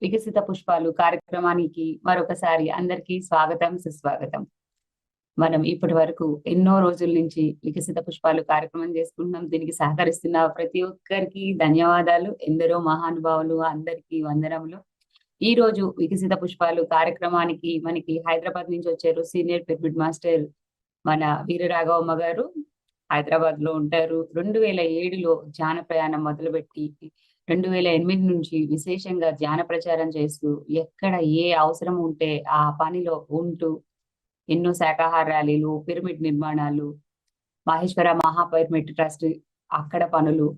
వికసిత పుష్పాలు కార్యక్రమానికి మరొకసారి అందరికీ స్వాగతం, సుస్వాగతం. మనం ఇప్పటి వరకు ఎన్నో రోజుల నుంచి వికసిత పుష్పాలు కార్యక్రమం చేసుకుంటున్నాం. దీనికి సహకరిస్తున్న ప్రతి ఒక్కరికి ధన్యవాదాలు. ఎందరో మహానుభావులు అందరికీ వందనములు. ఈ రోజు వికసిత పుష్పాలు కార్యక్రమానికి మనకి హైదరాబాద్ నుంచి వచ్చారు సీనియర్ పిరమిడ్ మాస్టర్ మన వీరరాఘవమ్మ గారు. హైదరాబాద్ లో ఉంటారు. 2007లో ధ్యాన ప్రయాణం మొదలుపెట్టి 2008 నుంచి విశేషంగా ధ్యాన ప్రచారం చేస్తూ ఎక్కడ ఏ అవసరం ఉంటే ఆ పనిలో ఉంటూ ఎన్నో శాకాహార ర్యాలీలు, పిరమిడ్ నిర్మాణాలు, మహేశ్వర మహాపిరమిడ్ ట్రస్ట్ అక్కడ పనులు,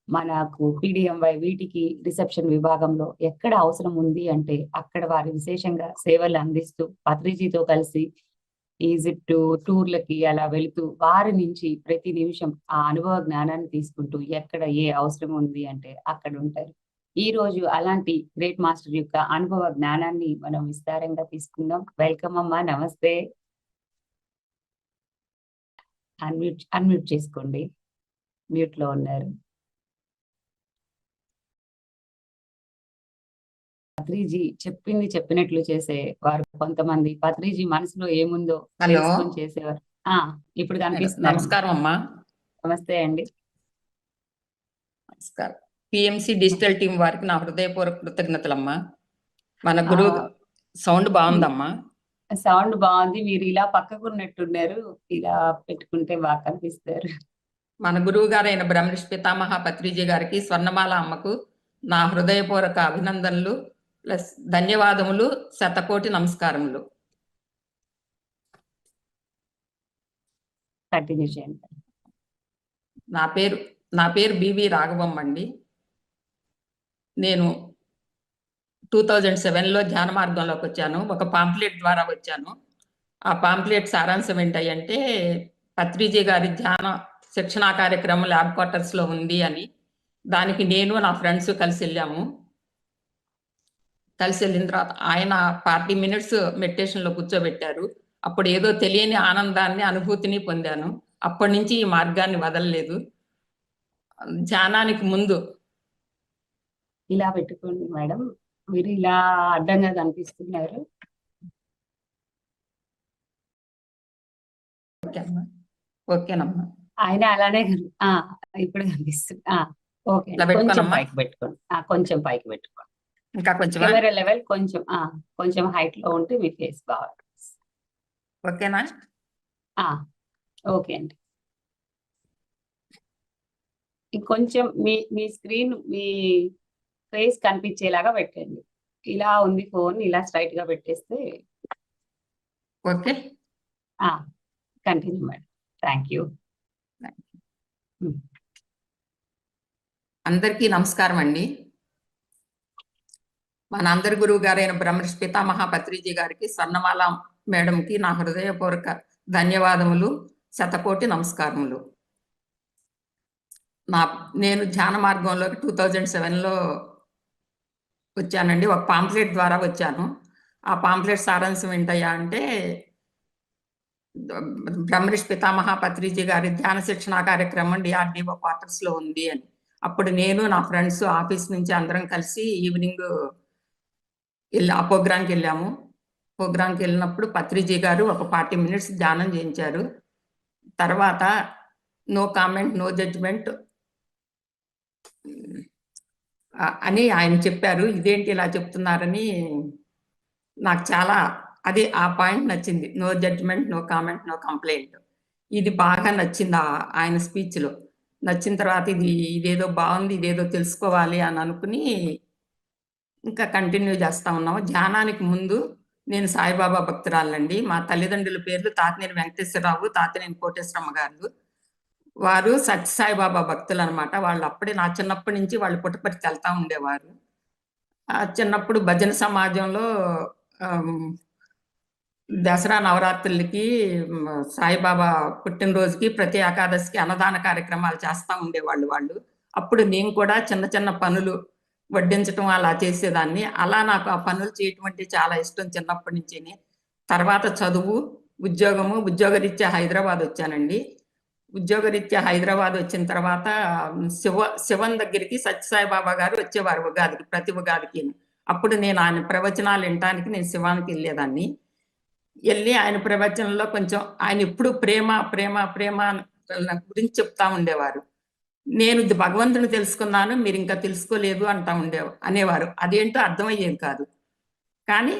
మనకు PDMY వీటికి రిసెప్షన్ విభాగంలో ఎక్కడ అవసరం ఉంది అంటే అక్కడ వారి విశేషంగా సేవలు అందిస్తూ పత్రిజీతో కలిసి ఈజిప్ట్ టూర్లకి అలా వెళుతూ వారి నుంచి ప్రతి నిమిషం ఆ అనుభవ జ్ఞానాన్ని తీసుకుంటూ ఎక్కడ ఏ అవసరం ఉంది అంటే అక్కడ ఉంటారు. ఈ రోజు అలాంటి గ్రేట్ మాస్టర్ యొక్క అనుభవ జ్ఞానాన్ని మనం విస్తారంగా తీసుకుందాం. వెల్కమ్ అమ్మా, నమస్తే. అన్మ్యూట్ చేసుకోండి, మ్యూట్ లో ఉన్నారు. పత్రిజీ చెప్పింది చెప్పినట్లు చేసే వారు కొంతమంది, పత్రిజీ మనసులో ఏముందో తెలుసుకొని చేసేవారు. ఇప్పుడు కనిపిస్తున్నారు. నమస్కారం అమ్మా. నమస్తే అండి. నమస్కారం. PMC డిజిటల్ టీం వారికి నా హృదయపూర్వక కృతజ్ఞతలమ్మా. మన గురువు సౌండ్ బాగుందమ్మా. సౌండ్ బాగుంది. మీరు ఇలా పక్కకున్నట్టున్నారు, ఇలా పెట్టుకుంటే బాగా కనిపిస్తారు. మన గురువు గారైన బ్రహ్మర్షి పితామహ పత్రిజీ గారికి, స్వర్ణమాల అమ్మకు నా హృదయపూర్వక అభినందనలు ప్లస్ ధన్యవాదములు, శతకోటి నమస్కారములు. కంటిన్యూ చేయండి. నా పేరు బివి రాఘవమ్మ అండి. నేను 2007లో ధ్యాన మార్గంలోకి వచ్చాను. ఒక పాంప్లెట్ ద్వారా వచ్చాను. ఆ పాంప్లెట్ సారాంశం ఏంటంటే పత్రిజీ గారి ధ్యాన శిక్షణా కార్యక్రమం ల్యాబ్ క్వార్టర్స్ లో ఉంది అని. దానికి నేను నా ఫ్రెండ్స్ కలిసి వెళ్ళాము. కలిసి వెళ్ళిన తర్వాత ఆయన 40 మినిట్స్ మెడిటేషన్ లో కూర్చోబెట్టారు. అప్పుడు ఏదో తెలియని ఆనందాన్ని, అనుభూతిని పొందాను. అప్పటి నుంచి ఈ మార్గాన్ని వదలలేదు. ధ్యానానికి ముందు ఇలా పెట్టుకోండి మేడం, మీరు ఇలా అడ్డంగా కనిపిస్తున్నారు. ఓకేనమ్మా. ఆయన అలానే ఇప్పుడు కనిపిస్తుంది. ఓకే, కొంచెం పైకి పెట్టుకోండి, కొంచెం పైకి పెట్టుకోండి. ఇంకా కొంచెం కెమెరా లెవెల్ కొంచెం హైట్ లో ఉంటే మీ ఫేస్ బాగుంటుంది. ఓకేనా? ఓకే అండి. ఇంకొంచెం మీ స్క్రీన్ మీ ఫేస్ కనిపించేలాగా పెట్టండి. ఇలా ఉంది ఫోన్, ఇలా స్ట్రైట్ గా పెట్టేస్తే okay. Continue madam. Thank you. అందరికీ నమస్కారం అండి. మన అందరి గురువు గారైన బ్రహ్మర్షి పితామహ పత్రిజీ గారికి, స్వర్ణమాల మేడంకి నా హృదయపూర్వక ధన్యవాదములు, శతకోటి నమస్కారములు. నేను ధ్యాన మార్గంలోకి 2007లో వచ్చానండి. ఒక పాంప్లెట్ ద్వారా వచ్చాను. ఆ పాంప్లెట్ సారాంశం ఏంటయ్యా అంటే బ్రహ్మర్షి పితామహ పత్రిజీ గారి ధ్యాన శిక్షణా కార్యక్రమం DRDO క్వార్టర్స్ లో ఉంది అని. అప్పుడు నేను నా ఫ్రెండ్స్ ఆఫీస్ నుంచి అందరం కలిసి ఈవినింగ్ ఆ ప్రోగ్రాంకి వెళ్ళాము. ప్రోగ్రాంకి వెళ్ళినప్పుడు పత్రిజీ గారు ఒక 40 మినిట్స్ ధ్యానం చేయించారు. తర్వాత నో కామెంట్, నో జడ్జ్మెంట్ అని ఆయన చెప్పారు. ఇదేంటి ఇలా చెప్తున్నారని నాకు చాలా ఆ పాయింట్ నచ్చింది. No judgement, no comment, no complaint. ఇది బాగా నచ్చింది ఆయన స్పీచ్ లో. నచ్చిన తర్వాత ఇదేదో బాగుంది, ఇదేదో తెలుసుకోవాలి అని అనుకుని ఇంకా కంటిన్యూ చేస్తా ఉన్నాము. ధ్యానానికి ముందు నేను సాయిబాబా భక్తురాలండి. మా తల్లిదండ్రుల పేర్లు తాతినేని వెంకటేశ్వరరావు, తాతినేని కోటేశ్వరమ్మ గారు. వారు సత్యసాయిబాబా భక్తులు అనమాట. వాళ్ళు అప్పుడే నా చిన్నప్పటి నుంచి వాళ్ళు పుట్టపర్తికి వెళ్తా ఉండేవారు. చిన్నప్పుడు భజన సమాజంలో దసరా నవరాత్రులకి, సాయిబాబా పుట్టినరోజుకి, ప్రతి ఏకాదశికి అన్నదాన కార్యక్రమాలు చేస్తూ ఉండేవాళ్ళు వాళ్ళు. అప్పుడు నేను కూడా చిన్న చిన్న పనులు వడ్డించడం అలా చేసేదాన్ని. అలా నాకు ఆ పనులు చేయటం అంటే చాలా ఇష్టం చిన్నప్పటి నుంచి. తర్వాత చదువు, ఉద్యోగరీత్యా హైదరాబాద్ వచ్చానండి. ఉద్యోగరీత్యా హైదరాబాద్ వచ్చిన తర్వాత శివన్ దగ్గరికి సత్యసాయిబాబా గారు వచ్చేవారు ఉగాదికి, ప్రతి ఉగాదికి. అప్పుడు నేను ఆయన ప్రవచనాలు వినటానికి నేను శివానికి వెళ్ళేదాన్ని. వెళ్ళి ఆయన ప్రవచనంలో కొంచెం ఆయన ఎప్పుడు ప్రేమ ప్రేమ ప్రేమ నా గురించి చెప్తా ఉండేవారు. నేను భగవంతుని తెలుసుకున్నాను, మీరు ఇంకా తెలుసుకోలేదు అంటా అనేవారు. అదేంటో అర్థమయ్యేది కాదు. కానీ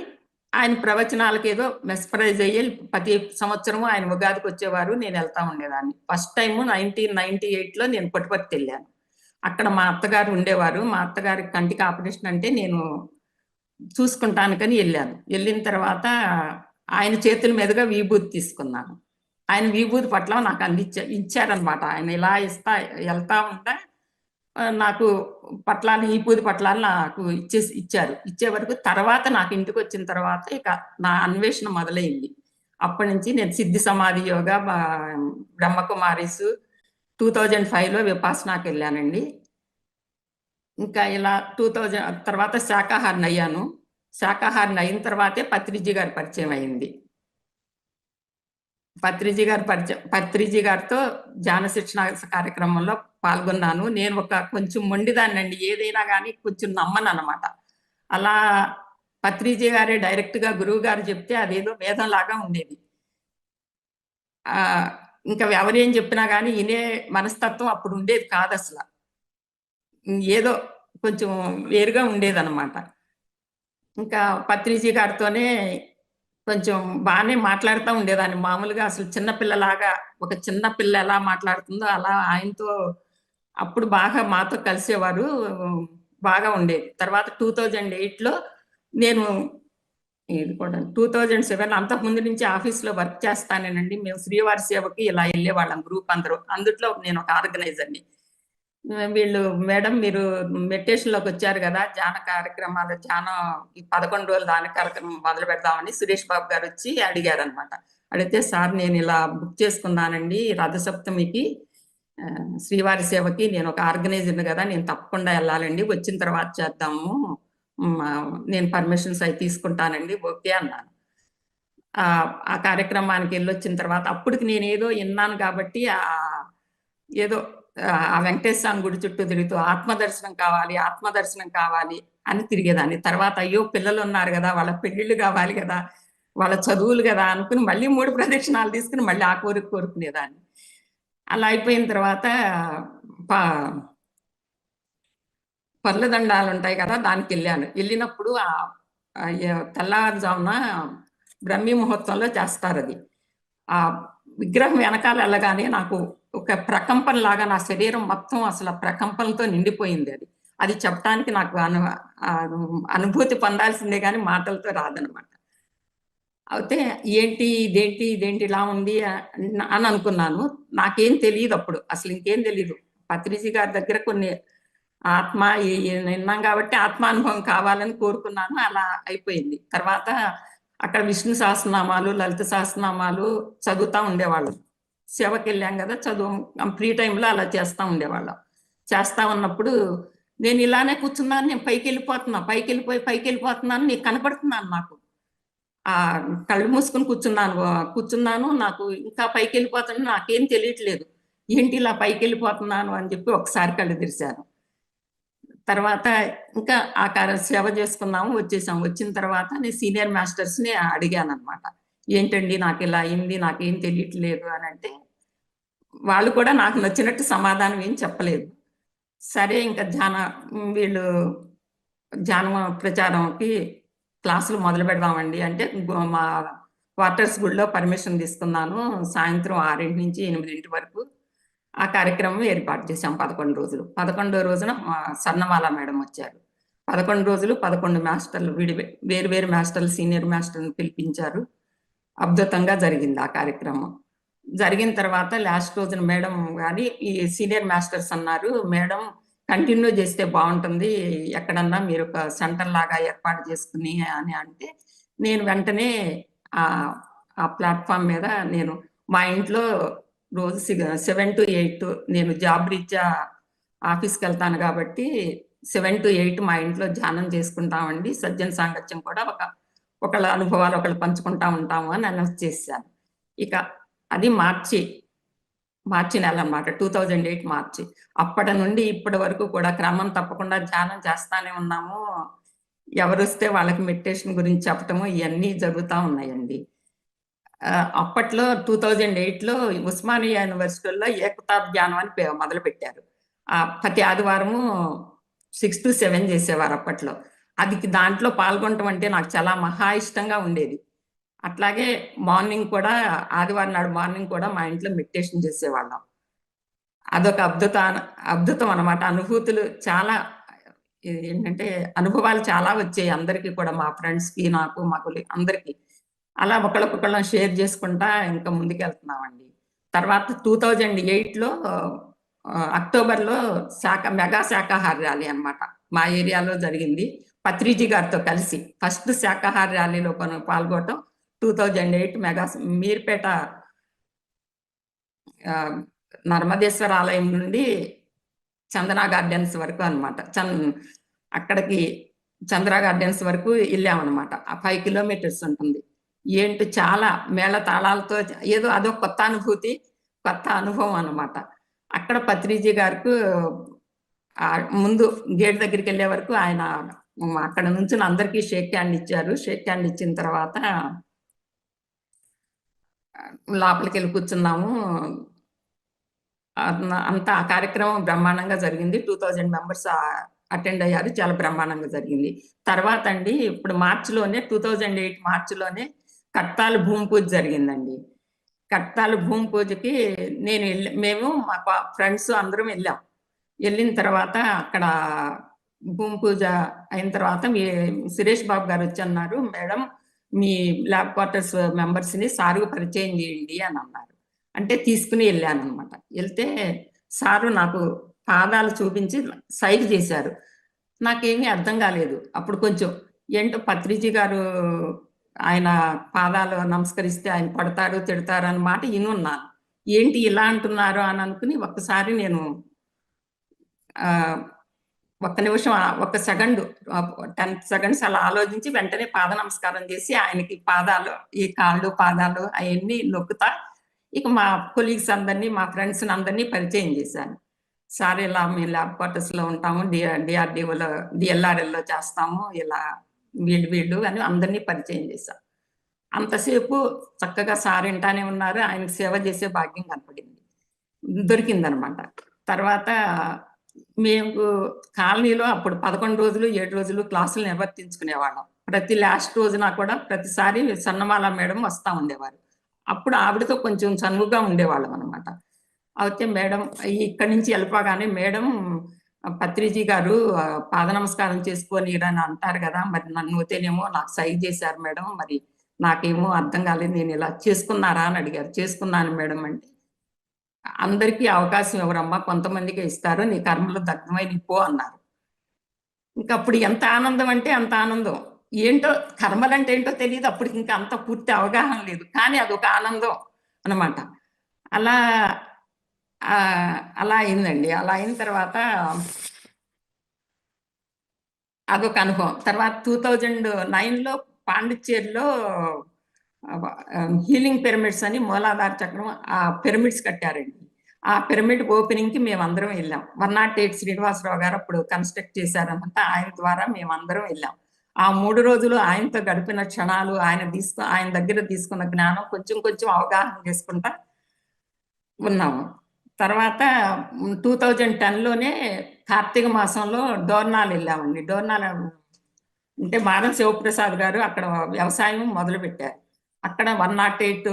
ఆయన ప్రవచనాలకు ఏదో మెస్పరైజ్ అయ్యి ప్రతి సంవత్సరం ఆయన ఉగాదికి వచ్చేవారు. నేను వెళ్తా ఉండేదాన్ని. ఫస్ట్ టైము 1998లో నేను పుట్టపర్తి వెళ్ళాను. అక్కడ మా అత్తగారు ఉండేవారు. మా అత్తగారికి కంటికి ఆపరేషన్ అంటే నేను చూసుకుంటానికని వెళ్ళాను. వెళ్ళిన తర్వాత ఆయన చేతుల మీదుగా విభూతి తీసుకున్నాను. ఆయన విభూతి పట్ల నాకు ఇచ్చారనమాట. ఆయన ఇలా వెళ్తా ఉంటే నాకు పట్లాలు విభూతి పట్లాలు నాకు ఇచ్చారు. ఇచ్చే వరకు తర్వాత నాకు ఇంటికి వచ్చిన తర్వాత ఇక నా అన్వేషణ మొదలైంది. అప్పటి నుంచి నేను సిద్ధి సమాధి యోగా, బ్రహ్మకుమారీస్ 2005లో విపాసనాకి వెళ్ళానండి. ఇంకా ఇలా 2000 తర్వాత శాకాహారిని అయ్యాను. శాకాహారిని అయిన తర్వాతే పత్రిజీ గారి పరిచయం అయింది. పత్రిజీ గారితో ధ్యాన శిక్షణ కార్యక్రమంలో పాల్గొన్నాను. నేను కొంచెం మొండిదాన్నండి. ఏదైనా కానీ కొంచెం నమ్మను అనమాట. అలా పత్రిజీ గారే డైరెక్ట్ గా గురువు గారు చెప్తే అదేదో వేదం లాగా ఉండేది. ఇంకా ఎవరేం చెప్పినా కానీ వినే మనస్తత్వం అప్పుడు ఉండేది కాదు అసలు. ఏదో కొంచెం వేరుగా ఉండేదన్నమాట. ఇంకా పత్రిజీ గారితోనే కొంచెం బాగానే మాట్లాడుతూ ఉండేదాన్ని. మామూలుగా అసలు చిన్నపిల్లలాగా, ఒక చిన్న పిల్ల ఎలా మాట్లాడుతుందో అలా ఆయనతో అప్పుడు బాగా మాతో కలిసేవారు. బాగా ఉండేది. తర్వాత 2008లో నేను ఇది కూడా 2007 అంతకుముందు నుంచి ఆఫీస్లో వర్క్ చేస్తానేనండి. మేము శ్రీవారి సేవకి ఇలా వెళ్ళేవాళ్ళం గ్రూప్ అందరూ. అందుట్లో నేను ఒక ఆర్గనైజర్ని. వీళ్ళు మేడం మీరు మెడిటేషన్లోకి వచ్చారు కదా, ధ్యాన కార్యక్రమాలు ధ్యానం ఈ 11 రోజులు ధ్యాన కార్యక్రమం మొదలు పెడదామని సురేష్ బాబు గారు వచ్చి అడిగారు అనమాట. అడిగితే సార్ నేను ఇలా బుక్ చేసుకున్నానండి రథసప్తమికి శ్రీవారి సేవకి, నేను ఒక ఆర్గనైజర్ని కదా, నేను తప్పకుండా వెళ్ళాలండి, వచ్చిన తర్వాత చేద్దాము, నేను పర్మిషన్స్ అవి తీసుకుంటానండి, ఓకే అన్నాను. ఆ కార్యక్రమానికి వెళ్ళొచ్చిన తర్వాత అప్పటికి నేను ఏదో విన్నాను కాబట్టి ఏదో ఆ వెంకటేశ్వర స్వామి గుడి చుట్టూ తిరుగుతూ ఆత్మదర్శనం కావాలి, ఆత్మదర్శనం కావాలి అని తిరిగేదాన్ని. తర్వాత అయ్యో పిల్లలు ఉన్నారు కదా, వాళ్ళ పెళ్లిళ్ళు కావాలి కదా, వాళ్ళ చదువులు కదా అనుకుని మళ్ళీ 3 ప్రదక్షిణాలు తీసుకుని మళ్ళీ ఆ కోరిక కోరుకునేదాన్ని. అలా అయిపోయిన తర్వాత పర్ల దండాలు ఉంటాయి కదా, దానికి వెళ్ళాను. వెళ్ళినప్పుడు తెల్లవారుజామున బ్రహ్మీ ముహూర్తంలో చేస్తారు అది. ఆ విగ్రహం వెనకాల వెళ్ళగానే నాకు ఒక ప్రకంపన లాగా నా శరీరం మొత్తం అసలు ప్రకంపనతో నిండిపోయింది. అది చెప్పడానికి నాకు అనుభూతి పొందాల్సిందే కానీ మాటలతో రాదనమాట. అయితే ఇదేంటి ఇలా ఉంది అని అనుకున్నాను. నాకేం తెలియదు అప్పుడు, అసలు ఇంకేం తెలియదు. పత్రిజీ గారి దగ్గర కొన్ని ఆత్మ విన్నాం కాబట్టి ఆత్మానుభవం కావాలని కోరుకున్నాను. అలా అయిపోయింది. తర్వాత అక్కడ విష్ణు సహస్రనామాలు, లలిత సహస్రనామాలు చదువుతా ఉండేవాళ్ళం. సేవకి వెళ్ళాం కదా, ఫ్రీ టైంలో అలా చేస్తూ ఉండేవాళ్ళం. చేస్తా ఉన్నప్పుడు నేను ఇలానే కూర్చున్నాను, నేను పైకి వెళ్ళిపోతున్నాను, నీకు కనపడుతున్నాను. నాకు కళ్ళు మూసుకుని కూర్చున్నాను, నాకు ఇంకా పైకి వెళ్ళిపోతున్నాను, నాకేం తెలియట్లేదు, ఏంటి ఇలా పైకి వెళ్ళిపోతున్నాను అని చెప్పి ఒకసారి కళ్ళు తెరిచాను. తర్వాత ఇంకా ఆ సేవ చేసుకున్నాము, వచ్చేసాము. వచ్చిన తర్వాత నేను సీనియర్ మాస్టర్స్ని అడిగాను అనమాట, ఏంటండి నాకు ఇలా అయింది, నాకేం తెలియట్లేదు అని అంటే వాళ్ళు కూడా నాకు నచ్చినట్టు సమాధానం ఏం చెప్పలేదు. సరే ఇంకా వీళ్ళు ధ్యానం ప్రచారంకి క్లాసులు మొదలు పెడదామండి అంటే మా క్వార్టర్స్ గుడిలో పర్మిషన్ తీసుకున్నాను. సాయంత్రం 6 నుంచి 8 వరకు ఆ కార్యక్రమం ఏర్పాటు చేశాం 11 రోజులు. 11వ రోజున సన్నమాల మేడం వచ్చారు. 11 రోజులు 11 మాస్టర్లు వేరు మాస్టర్లు, సీనియర్ మాస్టర్ని పిలిపించారు. అద్భుతంగా జరిగింది ఆ కార్యక్రమం. జరిగిన తర్వాత లాస్ట్ రోజున మేడం కానీ ఈ సీనియర్ మాస్టర్స్ అన్నారు, మేడం కంటిన్యూ చేస్తే బాగుంటుంది, ఎక్కడన్నా మీరు ఒక సెంటర్ లాగా ఏర్పాటు చేసుకుని అని అంటే, నేను వెంటనే ఆ ప్లాట్ఫామ్ మీద నేను మా ఇంట్లో రోజు 7 to 8 నేను జాబ్ రీత్యా ఆఫీస్కి వెళ్తాను కాబట్టి 7 to 8 మా ఇంట్లో ధ్యానం చేసుకుంటామండి, సజ్జన సాంగత్యం కూడా ఒకళ్ళ అనుభవాలు ఒకళ్ళు పంచుకుంటా ఉంటాము అని అనౌన్స్ చేశాను. ఇక అది మార్చి నెల అన్నమాట, 2008 మార్చి. అప్పటి నుండి ఇప్పటి వరకు కూడా క్రమం తప్పకుండా ధ్యానం చేస్తానే ఉన్నాము. ఎవరొస్తే వాళ్ళకి మెడిటేషన్ గురించి చెప్పటము ఇవన్నీ జరుగుతా ఉన్నాయండి. అప్పట్లో 2008లో ఉస్మానియా యూనివర్సిటీలో ఏకతా ధ్యానం అని మొదలుపెట్టారు. ప్రతి ఆదివారము 6-7 చేసేవారు అప్పట్లో. దాంట్లో పాల్గొనటం అంటే నాకు చాలా మహా ఇష్టంగా ఉండేది. అట్లాగే మార్నింగ్ కూడా ఆదివారం నాడు మార్నింగ్ కూడా మా ఇంట్లో మెడిటేషన్ చేసేవాళ్ళం. అదొక అద్భుతం అన్నమాట. అనుభూతులు చాలా ఏంటంటే అనుభవాలు చాలా వచ్చాయి అందరికీ కూడా. మా ఫ్రెండ్స్‌కి, నాకు, మా అందరికీ. అలా ఒకళ్ళకొకళ్ళం షేర్ చేసుకుంటా ఇంకా ముందుకెళ్తున్నామండి. తర్వాత 2008లో అక్టోబర్‌లో మెగా శాకాహార ర్యాలీ అన్నమాట. మా ఏరియాలో జరిగింది. పత్రిజీ గారితో కలిసి ఫస్ట్ శాకాహార ర్యాలీలో పాల్గొనటం 2008 మీర్పేట ఆహ్, నర్మదేశ్వర ఆలయం నుండి చందన గార్డెన్స్ వరకు అన్నమాట. అక్కడికి చంద్ర గార్డెన్స్ వరకు ఎళ్ళామన్నమాట. ఆ 5 కిలోమీటర్స్ ఉంటుంది. చాలా మేళ తాళాలతో ఏదో అదొక కొత్త అనుభూతి, కొత్త అనుభవం అన్నమాట. అక్కడ పత్రిజీ గారికి ముందు గేట్ దగ్గరికెళ్ళే వరకు ఆయన అక్కడ నుంచుని అందరికీ షేక్ హ్యాండ్ ఇచ్చారు. షేక్ హ్యాండ్ ఇచ్చిన తర్వాత లోపలికెళ్ళి కూర్చున్నాము. అంతా ఆ కార్యక్రమం బ్రహ్మాండంగా జరిగింది. 2000 మెంబర్స్ అటెండ్ అయ్యారు. చాలా బ్రహ్మాండంగా జరిగింది. తర్వాత అండి ఇప్పుడు 2008 మార్చ్‌లోనే కట్టాలు భూమి పూజ జరిగిందండి. కట్టాలు భూమి పూజకి మేము మా ఫ్రెండ్స్ అందరం ఎళ్ళాం. ఎళ్ళిన తర్వాత అక్కడ భూమి పూజ అయిన తర్వాత సురేష్ బాబు గారొచ్చి అన్నారు, "మేడం మీ ల్యాబ్ క్వార్టర్స్ మెంబర్స్‌ని సార్‌కి పరిచయం చేయండి" అని అన్నారు. అంటే తీసుకొని ఎళ్ళాననమాట. ఎళ్తే సారు నాకు పాదాలు చూపించి సైగ చేశారు. నాకేమీ అర్థం కాలేదు. అప్పుడు కొంచెం ఏంటో పత్రిజీ గారు ఆయన పాదాలు నమస్కరిస్తే ఆయన కొడతారు, తిడతారు అన్న మాట ఇనున్నాను. ఏంటి ఇలా అంటున్నారు అని అనుకుని ఒక్కసారి నేను ఆహ్, ఒక్క నిమిషం ఒక్క సెకండ్ 10 సెకండ్స్ అలా ఆలోచించి వెంటనే పాద నమస్కారం చేసి ఆయనకి ఈ కాళ్ళు, పాదాలు అయన్నీ నొక్కుతా ఇక మా కొలీగ్స్ అందరిని, మా ఫ్రెండ్స్‌ని అందరిని పరిచయం చేశాను. సార్ ఇలా మేము ల్యాబ్ క్వార్టర్స్‌లో ఉంటాము. డీఆర్‌డీఓలో డీఎల్ఆర్‌ఎల్‌లో చేస్తాము. ఇలా వీళ్ళు అని అందరిని పరిచయం చేశా. అంతసేపు చక్కగా సార్ ఇంటానే ఉన్నారు. ఆయనకి సేవ చేసే భాగ్యం కనపడింది. దొరికిందనమాట. తర్వాత మేము కాలనీలో అప్పుడు 11 రోజులు, 7 రోజులు క్లాసులు నిర్వర్తించుకునేవాళ్ళం. ప్రతి లాస్ట్ రోజున కూడా ప్రతిసారి సన్నమాల మేడం వస్తా ఉండేవారు. అప్పుడు ఆవిడతో కొంచెం చనువుగా ఉండేవాళ్ళమనమాట. అయితే మేడం ఇక్కడి నుంచి ఎళ్ళిపోగానే మేడం పత్రిజీ గారు పాద నమస్కారం చేసుకోనిరని అంటారు గదా! మరి నన్నయితేనేమో నాకు సైగ చేశారు మేడం. మరి నాకేమో అర్థం కాలేదు. నేనిలా చేసుకున్నారా అని అడిగారు. చేసుకున్నాను మేడం అంటే, అందరికీ అవకాశం ఇవ్వరమ్మా. కొంతమందికే ఇస్తారు. నీ కర్మలో దగ్ధమై నీ పో అన్నారు. ఇంకప్పుడు ఎంత ఆనందం అంటే అంత ఆనందం. ఏంటో కర్మలంటే ఏంటో తెలీదు. అప్పటికింకా అంత పూర్తి అవగాహన లేదు. కానీ అదొక ఆనందం అనమాట. అలా అలా అయిందండి. అలా అయిన తర్వాత అదొక అనుభవం. తర్వాత 2009లో పాండిచ్చేరిలో హీలింగ్ పిరమిడ్స్ అని మూలాధార చక్రం ఆ పిరమిడ్స్ కట్టారండి. ఆ పిరమిడ్ ఓపెనింగ్‌కి మేమందరం ఎళ్ళాం. 108 శ్రీనివాసరావు గారు అప్పుడు కన్‌స్ట్రక్ట్ చేశారనమాట. ఆయన ద్వారా మేమందరం ఎళ్ళాం. ఆ 3 రోజులు ఆయనతో గడిపిన క్షణాలు, ఆయన దగ్గర తీసుకున్న జ్ఞానం కొంచెం కొంచెం అవగాహన చేసుకుంటా ఉన్నాము. తర్వాత 2010లోనే కార్తీక మాసంలో డోర్నాల్ ఎళ్ళామండి. డోర్నాల్ అంటే మారం శివప్రసాద్ గారు అక్కడ వ్యవసాయం మొదలుపెట్టారు. అక్కడ 108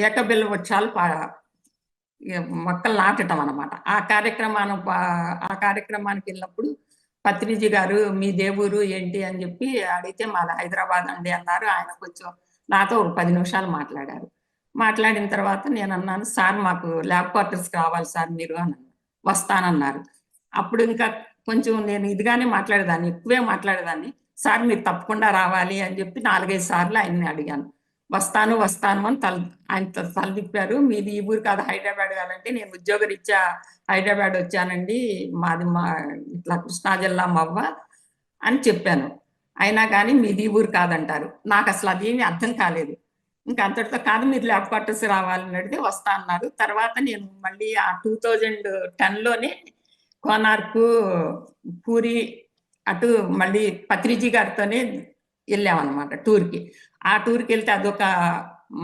ఏకబిల్ల వృక్షాలు మొక్కలు నాటటం అన్నమాట. ఆ కార్యక్రమానికెళ్ళినప్పుడు పత్రిజీ గారు మీ దేవురు ఏంటి అని చెప్పి అడిగితే మాది హైదరాబాద్ అండి అన్నారు. ఆయన కొంచెం నాతో ఒక 10 నిమిషాలు మాట్లాడారు. మాట్లాడిన తర్వాత నేనన్నాను, "సార్ మాకు ల్యాబ్ క్వార్టర్స్‌కి రావాలి సార్ మీరు" అన్నాను. వస్తానన్నారు. అప్పుడు ఇంకా కొంచెం నేను ఇదిగానే మాట్లాడేదాన్ని. ఎక్కువే మాట్లాడేదాన్ని. "సార్ మీరు తప్పకుండా రావాలి" అని చెప్పి 4, 5 సార్లు ఆయన్ని అడిగాను. వస్తాను అని ఆయన తల తిప్పారు. "మీది ఈ ఊరు కాదు హైదరాబాద్ కాదంటే" "నేను ఉద్యోగరీత్యా హైదరాబాద్ వచ్చానండి. మాది ఇట్లా కృష్ణా జిల్లా మవ్వ" అని చెప్పాను. అయినా గాని మీది ఈ ఊరు కాదంటారు. నాకసలు అదేమీ అర్థం కాలేదు. ఇంక అంతటితో కాదు మీరు ల్యాబ్ క్వార్టర్స్ రావాలని అడిగితే వస్తా అన్నారు. తర్వాత నేను మళ్ళీ ఆ 2010లోనే కోనార్కు, పూరి అటు మళ్ళీ పత్రిజీ గారితోనే వెళ్ళామన్నమాట టూర్కి. ఆ టూర్కి వెళ్తే అదొక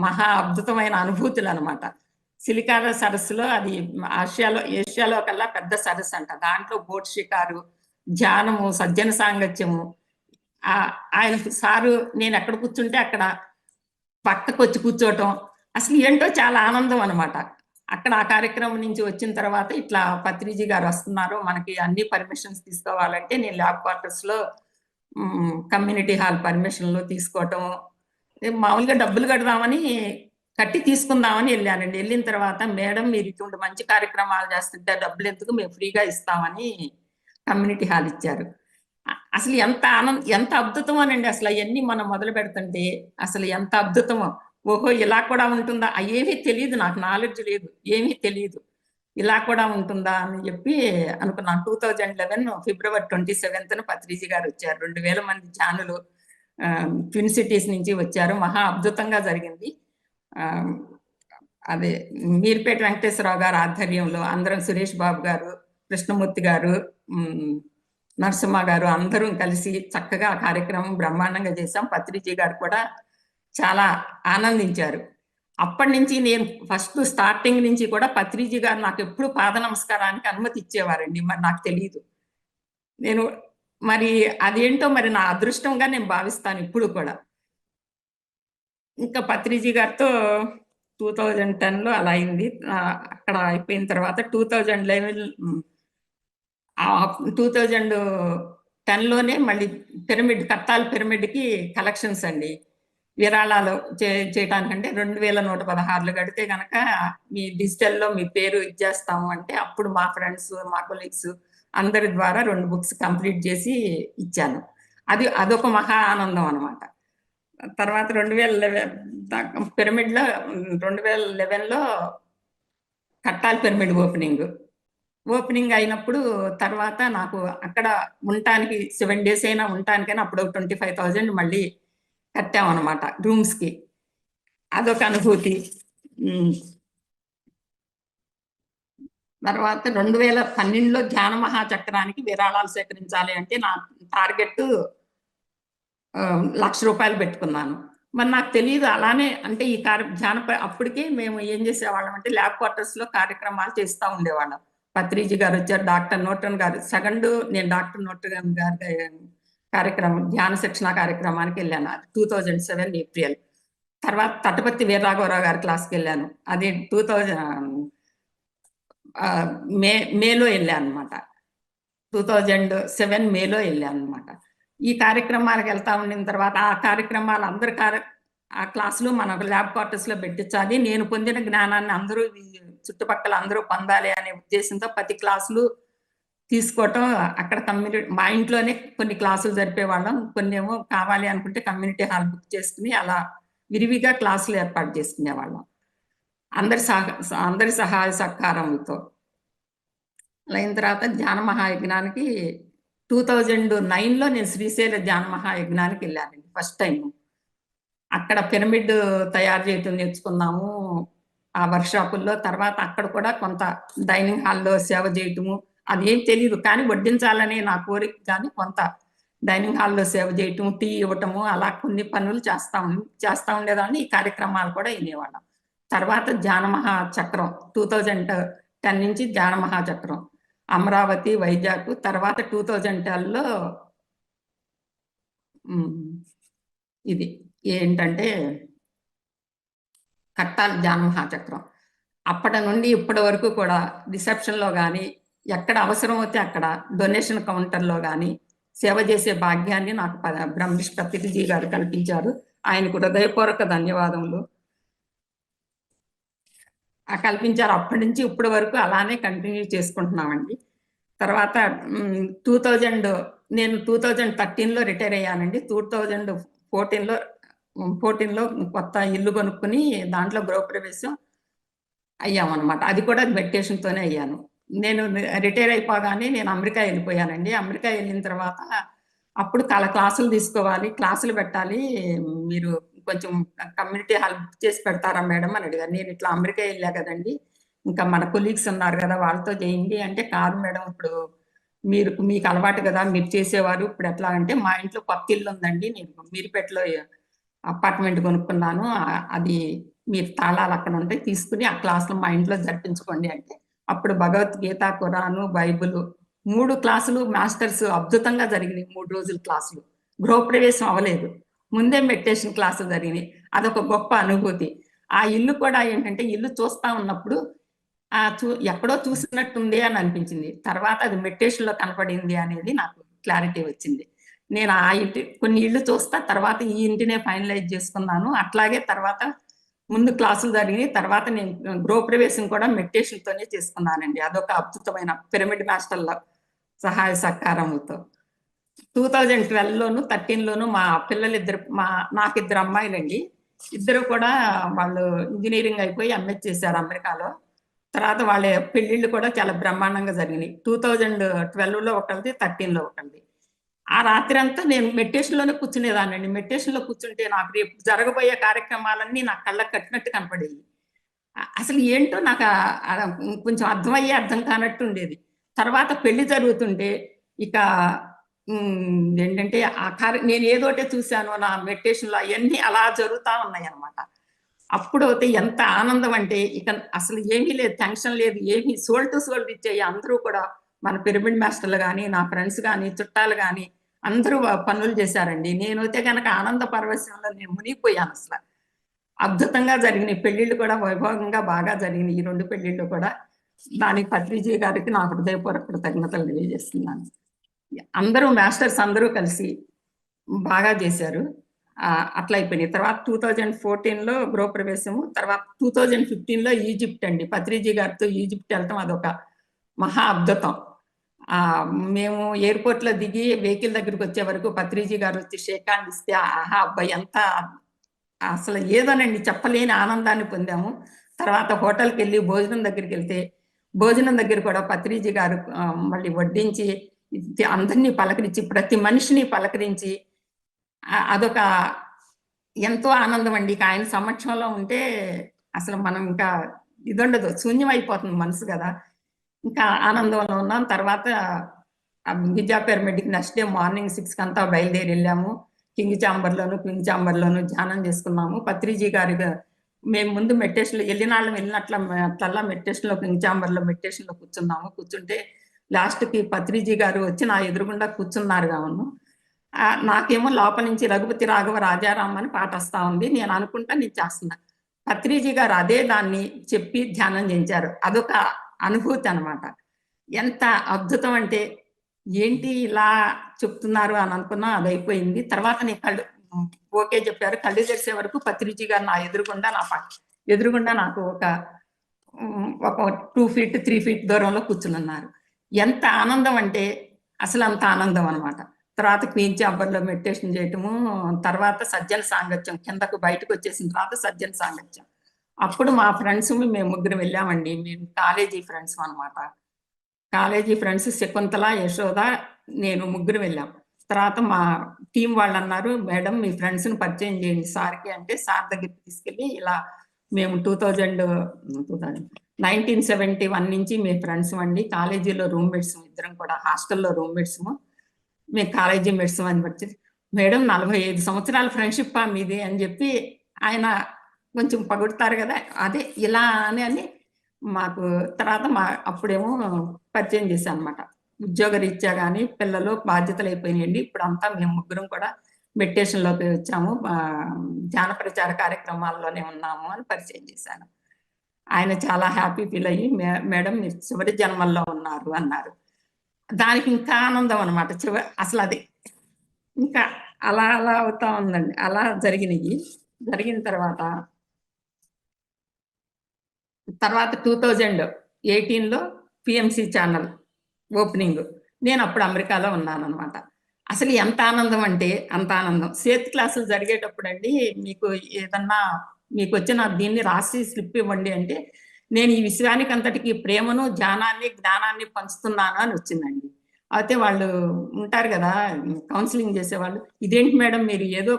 మహా అద్భుతమైన అనుభూతులు అనమాట. సిలికాల సరస్సులో అది ఏషియాలో కల్లా పెద్ద సరస్సు అంట. దాంట్లో బోట్ షికారు, ధ్యానము, సజ్జన సాంగత్యము. ఆయన సారు నేను ఎక్కడ కూర్చుంటే అక్కడ పక్కకు వచ్చి కూర్చోవటం అసలు ఏంటో చాలా ఆనందం అనమాట. అక్కడ ఆ కార్యక్రమం నుంచి వచ్చిన తర్వాత ఇట్లా పత్రిజీ గారు వస్తున్నారు, మనకి అన్ని పర్మిషన్స్ తీసుకోవాలంటే నేను ల్యాబ్ క్వార్టర్స్ లో కమ్యూనిటీ హాల్ పర్మిషన్లు తీసుకోవటం, మామూలుగా డబ్బులు కడదామని కట్టి తీసుకుందామని వెళ్ళానండి. వెళ్ళిన తర్వాత మేడం మీరు ఇటువంటి మంచి కార్యక్రమాలు చేస్తుంటే డబ్బులు ఎందుకు, మేము ఫ్రీగా ఇస్తామని కమ్యూనిటీ హాల్ ఇచ్చారు. అసలు ఎంత అద్భుతం అనండి. అసలు అవన్నీ మనం మొదలు పెడుతుంటే అసలు ఎంత అద్భుతమో. ఓహో ఇలా కూడా ఉంటుందా, ఏమీ తెలియదు, నాకు నాలెడ్జ్ లేదు, ఏమీ తెలియదు, ఇలా కూడా ఉంటుందా అని చెప్పి అనుకున్నాను. 2011 ఫిబ్రవరి 27న పత్రిజీ గారు వచ్చారు. 2000 మంది ధ్యానులు ట్విన్ సిటీస్ నుంచి వచ్చారు. మహా అద్భుతంగా జరిగింది. అదే మీర్పేట వెంకటేశ్వరరావు గారు ఆధ్వర్యంలో అందరం, సురేష్ బాబు గారు, కృష్ణమూర్తి గారు, నరసింహ గారు అందరం కలిసి చక్కగా ఆ కార్యక్రమం బ్రహ్మాండంగా చేశాం. పత్రిజీ గారు కూడా చాలా ఆనందించారు. అప్పటి నుంచి నేను ఫస్ట్ స్టార్టింగ్ నుంచి కూడా పత్రిజీ గారు నాకు ఎప్పుడు పాద నమస్కారానికి అనుమతి ఇచ్చేవారండి. మరి నాకు తెలియదు, నేను మరి అదేంటో మరి నా అదృష్టంగా నేను భావిస్తాను ఇప్పుడు కూడా. ఇంకా పత్రిజీ గారితో 2010లో అలా అయింది. అక్కడ అయిపోయిన తర్వాత 2010లోనే మళ్ళీ పిరమిడ్, కత్తాల్ పిరమిడ్కి కలెక్షన్స్ అండి, విరాళాలు చేయటానికంటే 2116 కడితే గనక మీ డిజిటల్లో మీ పేరు ఇచ్చేస్తాము అంటే అప్పుడు మా ఫ్రెండ్స్, మా కొలీగ్స్ అందరి ద్వారా 2 బుక్స్ కంప్లీట్ చేసి ఇచ్చాను. అదొక మహా ఆనందం అనమాట. తర్వాత 2011 పిరమిడ్లో 2011లో కట్టాల్ పిరమిడ్ ఓపెనింగ్ అయినప్పుడు తర్వాత నాకు అక్కడ ఉండటానికి 7 days అయినా ఉండటానికైనా అప్పుడు 25,000 మళ్ళీ కట్టామన్నమాట రూమ్స్కి. అదొక అనుభూతి. తర్వాత 2012లో ధ్యాన మహాచక్రానికి విరాళాలు సేకరించాలి అంటే నా టార్గెట్ 1,00,000 రూపాయలు పెట్టుకున్నాను. మరి నాకు తెలియదు అలానే అంటే ఈ అప్పటికే మేము ఏం చేసేవాళ్ళం అంటే ల్యాబ్ క్వార్టర్స్ లో కార్యక్రమాలు చేస్తూ ఉండేవాళ్ళం. పత్రిజీ గారు వచ్చారు, డాక్టర్ నోటన్ గారు, నేను డాక్టర్ నోటన్ గారి కార్యక్రమం ధ్యాన శిక్షణ కార్యక్రమానికి వెళ్ళాను. 2007 ఏప్రిల్. తర్వాత తటపత్తి వీరరాఘవరావు గారి క్లాస్కి వెళ్ళాను, అది 2000 మేలో వెళ్ళాను అనమాట. 2007 మేలో వెళ్ళాను అనమాట. ఈ కార్యక్రమాలకు వెళ్తా ఉండిన తర్వాత ఆ కార్యక్రమాలు ఆ క్లాసులు మన ల్యాబ్ క్వార్టర్స్ లో పెట్టించాలి, నేను పొందిన జ్ఞానాన్ని అందరూ చుట్టుపక్కల అందరూ పొందాలి అనే ఉద్దేశంతో ప్రతి క్లాసులు తీసుకోవటం. అక్కడ మా ఇంట్లోనే కొన్ని క్లాసులు జరిపేవాళ్ళం, కొన్ని ఏమో కావాలి అనుకుంటే కమ్యూనిటీ హాల్ బుక్ చేసుకుని అలా విరివిగా క్లాసులు ఏర్పాటు చేసుకునేవాళ్ళం అందరి సహాయ సహకారంతో. అయిన తర్వాత ధ్యాన మహాయజ్ఞానికి 2009లో నేను శ్రీశైల ధ్యాన మహాయజ్ఞానికి వెళ్ళానండి ఫస్ట్ టైం. అక్కడ పిరమిడ్ తయారు చేయటం నేర్చుకున్నాము ఆ వర్క్షాపుల్లో. తర్వాత అక్కడ కూడా కొంత డైనింగ్ హాల్లో సేవ చేయటము, అదేం తెలియదు కానీ వడ్డించాలనే నా కోరిక, కానీ కొంత డైనింగ్ హాల్లో సేవ చేయటం, టీ ఇవ్వటము, అలా కొన్ని పనులు చేస్తా ఉండేదాన్ని. ఈ కార్యక్రమాలు కూడా వినేవాళ్ళం. తర్వాత ధ్యాన మహాచక్రం 2010 నుంచి ధ్యాన మహాచక్రం అమరావతి, వైజాగ్. తర్వాత 2010లో ఇది ఏంటంటే కట్టాల్ ధ్యాన మహాచక్రం. అప్పటి నుండి ఇప్పటి వరకు కూడా రిసెప్షన్లో కానీ ఎక్కడ అవసరం అయితే అక్కడ డొనేషన్ కౌంటర్లో కానీ సేవ చేసే భాగ్యాన్ని నాకు బ్రహ్మర్షి పత్రిజీ గారు కల్పించారు. ఆయనకు హృదయపూర్వక ధన్యవాదములు కల్పించారు. అప్పటి నుంచి ఇప్పటి వరకు అలానే కంటిన్యూ చేసుకుంటున్నామండి. తర్వాత నేను 2013లో రిటైర్ అయ్యానండి. 2014లో కొత్త ఇల్లు కొనుక్కుని దాంట్లో గృహప్రవేశం అయ్యామన్నమాట. అది కూడా మెడిటేషన్తోనే అయ్యాను. నేను రిటైర్ అయిపోగానే నేను అమెరికా వెళ్ళిపోయానండి. అమెరికా వెళ్ళిన తర్వాత అప్పుడు క్లాసులు తీసుకోవాలి, క్లాసులు పెట్టాలి, మీరు కొంచెం కమ్యూనిటీ హాల్ బుక్ చేసి పెడతారా మేడం అని అడిగారు. నేను ఇట్లా అమెరికా వెళ్ళా కదండి, ఇంకా మన కొలీగ్స్ ఉన్నారు కదా వాళ్ళతో చేయండి అంటే, కాదు మేడం ఇప్పుడు మీకు అలవాటు కదా, మీరు చేసేవారు. ఇప్పుడు ఎట్లా అంటే, మా ఇంట్లో కొత్త ఇల్లు ఉందండి, నేను మీరుపేటలో అపార్ట్మెంట్ కొనుక్కున్నాను. అది మీరు తాళాలు అక్కడ ఉంటాయి, తీసుకుని ఆ క్లాసులు మా ఇంట్లో జరిపించుకోండి అంటే, అప్పుడు భగవద్గీత, ఖురాను, బైబిల్ 3 క్లాసులు మాస్టర్స్ అద్భుతంగా జరిగినాయి. 3 రోజుల క్లాసులు. గృహప్రవేశం అవ్వలేదు, ముందే మెడిటేషన్ క్లాసులు జరిగినాయి. అదొక గొప్ప అనుభూతి. ఆ ఇల్లు కూడా ఏంటంటే, ఇల్లు చూస్తా ఉన్నప్పుడు ఎక్కడో చూసినట్టుంది అని అనిపించింది. తర్వాత అది మెడిటేషన్‌లో కనపడింది అనేది నాకు క్లారిటీ వచ్చింది. నేను ఆ ఇంటి కొన్ని ఇళ్ళు చూస్తా, తర్వాత ఈ ఇంటినే ఫైనలైజ్ చేసుకున్నాను. అట్లాగే తర్వాత ముందు క్లాసులు జరిగినాయి. తర్వాత నేను గృహప్రవేశం కూడా మెడిటేషన్‌తోనే చేసుకున్నానండి. అదొక అద్భుతమైన పిరమిడ్ మాస్టర్‌ల సహాయ సహకారముతో. 2012లోను, 13లోను మా పిల్లలిద్దరు నాకిద్దరు అమ్మాయిలండి. ఇద్దరు కూడా వాళ్ళు ఇంజినీరింగ్ అయిపోయి ఎంఎస్ చేశారు అమెరికాలో. తర్వాత వాళ్ళ పెళ్ళిళ్ళు కూడా చాలా బ్రహ్మాండంగా జరిగినాయి. 2012లో ఒకళ్ళది, 13లో ఒకళ్ళది. ఆ రాత్రంతా నేను మెడిటేషన్‌లోనే కూర్చునేదాన్నండి. మెడిటేషన్‌లో కూర్చుంటే నాకు రేపు జరగబోయే కార్యక్రమాలన్నీ నా కళ్ళకి కట్టినట్టు కనపడేయి. అసలు ఏంటో నాకు కొంచెం అర్థమయ్యి అర్థం కానట్టు ఉండేది. తర్వాత పెళ్లి జరుగుతుంటే ఇక ఏంటంటే నేను ఏదోటే చూసానో నా మెడిటేషన్‌లో అయన్నీ అలా జరుగుతా ఉన్నాయన్నమాట. అప్పుడైతే ఎంత ఆనందం అంటే ఇక అసలు ఏమీ లేదు, టెన్షన్ లేదు, ఏమీ సోల్ టు సోల్ ఇచ్చేయి. అందరూ కూడా మన పిరమిడ్ మాస్టర్లు గాని, నా ఫ్రెండ్స్ గాని, చుట్టాలు గాని అందరూ పనులు చేశారండి. నేనైతే గనక ఆనంద పరవశంలో నేను మునిగిపోయానసల. అద్భుతంగా జరిగినాయి. పెళ్ళిళ్ళు కూడా వైభవంగా బాగా జరిగినాయి. ఈ 2 పెళ్ళిళ్ళు కూడా. దానికి పత్రిజీ గారికి నా హృదయపూర్వక కృతజ్ఞతలు తెలియజేస్తున్నాను. అందరూ మాస్టర్స్ అందరూ కలిసి బాగా చేశారు. అట్లా అయిపోయినాయి. తర్వాత 2014లో గృహప్రవేశము. తర్వాత 2015లో ఈజిప్ట్ అండి. పత్రిజీ గారితో ఈజిప్ట్ ఎళ్ళటం అదొక మహా అద్భుతం. మేము ఎయిర్‌పోర్ట్‌లో దిగి వెహికల్ దగ్గరికొచ్చే వరకు పత్రిజీ గారు వచ్చి షేక్ హ్యాండ్ ఇస్తే, ఆహా! అబ్బా! ఎంత అసలు ఏదోనండి, చెప్పలేని ఆనందాన్ని పొందాము. తర్వాత హోటల్‌కెళ్ళి భోజనం దగ్గరికెళ్తే, భోజనం దగ్గర కూడా పత్రిజీ గారు మళ్ళీ వడ్డించి, అందరిని పలకరించి, ప్రతి మనిషిని పలకరించి, అదొక ఎంతో ఆనందం అండి. ఇక ఆయన సమక్షంలో ఉంటే అసలు మనం ఇంకా ఇదుండదు. శూన్యమైపోతుంది మనసు గదా! ఇంకా ఆనందంలో ఉన్నాం. తర్వాత గిజా పిరమిడ్‌కి నెక్స్ట్ డే మార్నింగ్ 6 కంతా బయలుదేరెళ్ళాము. కింగ్ చాంబర్‌లోను, క్వీన్ చాంబర్‌లోను ధ్యానం చేసుకున్నాము. పత్రిజీ గారి మేము ముందు మెడిటేషన్‌లో ఎళ్ళినాళ్ళం ఎళ్ళినట్లల్లా మెడిటేషన్‌లో, కింగ్ చాంబర్‌లో మెడిటేషన్‌లో కూర్చున్నాము. కూర్చుంటే లాస్ట్‌కి పత్రిజీ గారు వచ్చి నా ఎదురుగుండా కూర్చున్నారు గాను. నాకేమో లోపల నుంచి 'రఘుపతి రాఘవ రాజారాం' అని పాటొస్తా ఉంది. నేను అనుకుంటా నేను చేస్తున్నా. పత్రిజీ గారు అదే దాన్ని చెప్పి ధ్యానం చేయించారు. అదొక అనుభూతి అన్నమాట. ఎంత అద్భుతం అంటే, ఏంటి ఇలా చెప్తున్నారు అని అనుకున్నా, అదయిపోయింది. తర్వాత నేను ఓకే చెప్పారు. కళ్ళు తెరిసే వరకు పత్రిజీ గారు నా ఎదురుగుండా నాకు ఒక 2 ఫీట్, 3 ఫీట్ దూరంలో కూర్చునున్నారు. ఎంత ఆనందం అంటే అసలంత ఆనందం అన్నమాట. తర్వాత క్వీన్ చాంబర్‌లో మెడిటేషన్ చేయటము, తర్వాత సజ్జన సాంగత్యం, కిందకు బయటకొచ్చేసిన తర్వాత సజ్జన సాంగత్యం. అప్పుడు మా ఫ్రెండ్స్ మేము ముగ్గురం వెళ్ళామండి. మేము కాలేజీ ఫ్రెండ్స్ అన్నమాట. కాలేజీ ఫ్రెండ్స్ శకుంతల, యశోద, నేను ముగ్గురం వెళ్ళాం. తర్వాత మా టీమ్ వాళ్ళన్నారు, "మేడం మీ ఫ్రెండ్స్‌ని పరిచయం చేయండి సార్‌కి" అంటే సార్ దగ్గరికి తీసుకెళ్ళి ఇలా మేము 1971 నుంచి మేము ఫ్రెండ్స్ అండి. కాలేజీలో రూమ్‌మేట్స్ ఇద్దరం కూడా. హాస్టల్‌లో రూమ్‌మేట్స్. మేము కాలేజీ మేట్స్ అని బట్టి, "మేడం 45 సంవత్సరాల ఫ్రెండ్‌షిప్పా మీది" అని చెప్పి ఆయన కొంచెం పొగుడుతారు గదా! అదే ఇలా అని మాకు తర్వాత అప్పుడేమో పరిచయం చేశానన్నమాట. ఉద్యోగరీత్యా గాని, పిల్లలు బాధ్యతలయిపోయినాయండి. ఇప్పుడంతా మేము ముగ్గురం కూడా మెడిటేషన్‌లోకి వచ్చాము. ధ్యాన ప్రచార కార్యక్రమాల్లోనే ఉన్నాము అని పరిచయం చేశాను. ఆయన చాలా హ్యాపీ ఫీల్ అయ్యి, మేడం మీరు చివరి జన్మల్లో ఉన్నారు" అన్నారు. దానికి ఇంకా ఆనందం అన్నమాట. అసలది ఇంకా అలా అవుతా ఉందండి. అలా జరిగినియి. జరిగిన తర్వాత 2018లో పీఎంసీ ఛానల్ ఓపెనింగ్. నేనప్పుడు అమెరికాలో ఉన్నాననమాట. అసలు ఎంత ఆనందం అంటే అంత ఆనందం. సేత్ క్లాసులు జరిగేటప్పుడండి, మీకొచ్చిన దీన్ని రాసి స్లిప్ ఇవ్వండి అంటే, నేను ఈ విశ్వానికంతటికి ప్రేమను, జ్ఞానాన్ని పంచుతున్నాను అని వచ్చిందండి. అయితే వాళ్ళు ఉంటారు గదా! కౌన్సెలింగ్ చేసేవాళ్ళు. "ఇదేంటి మేడం మీరు ఏదో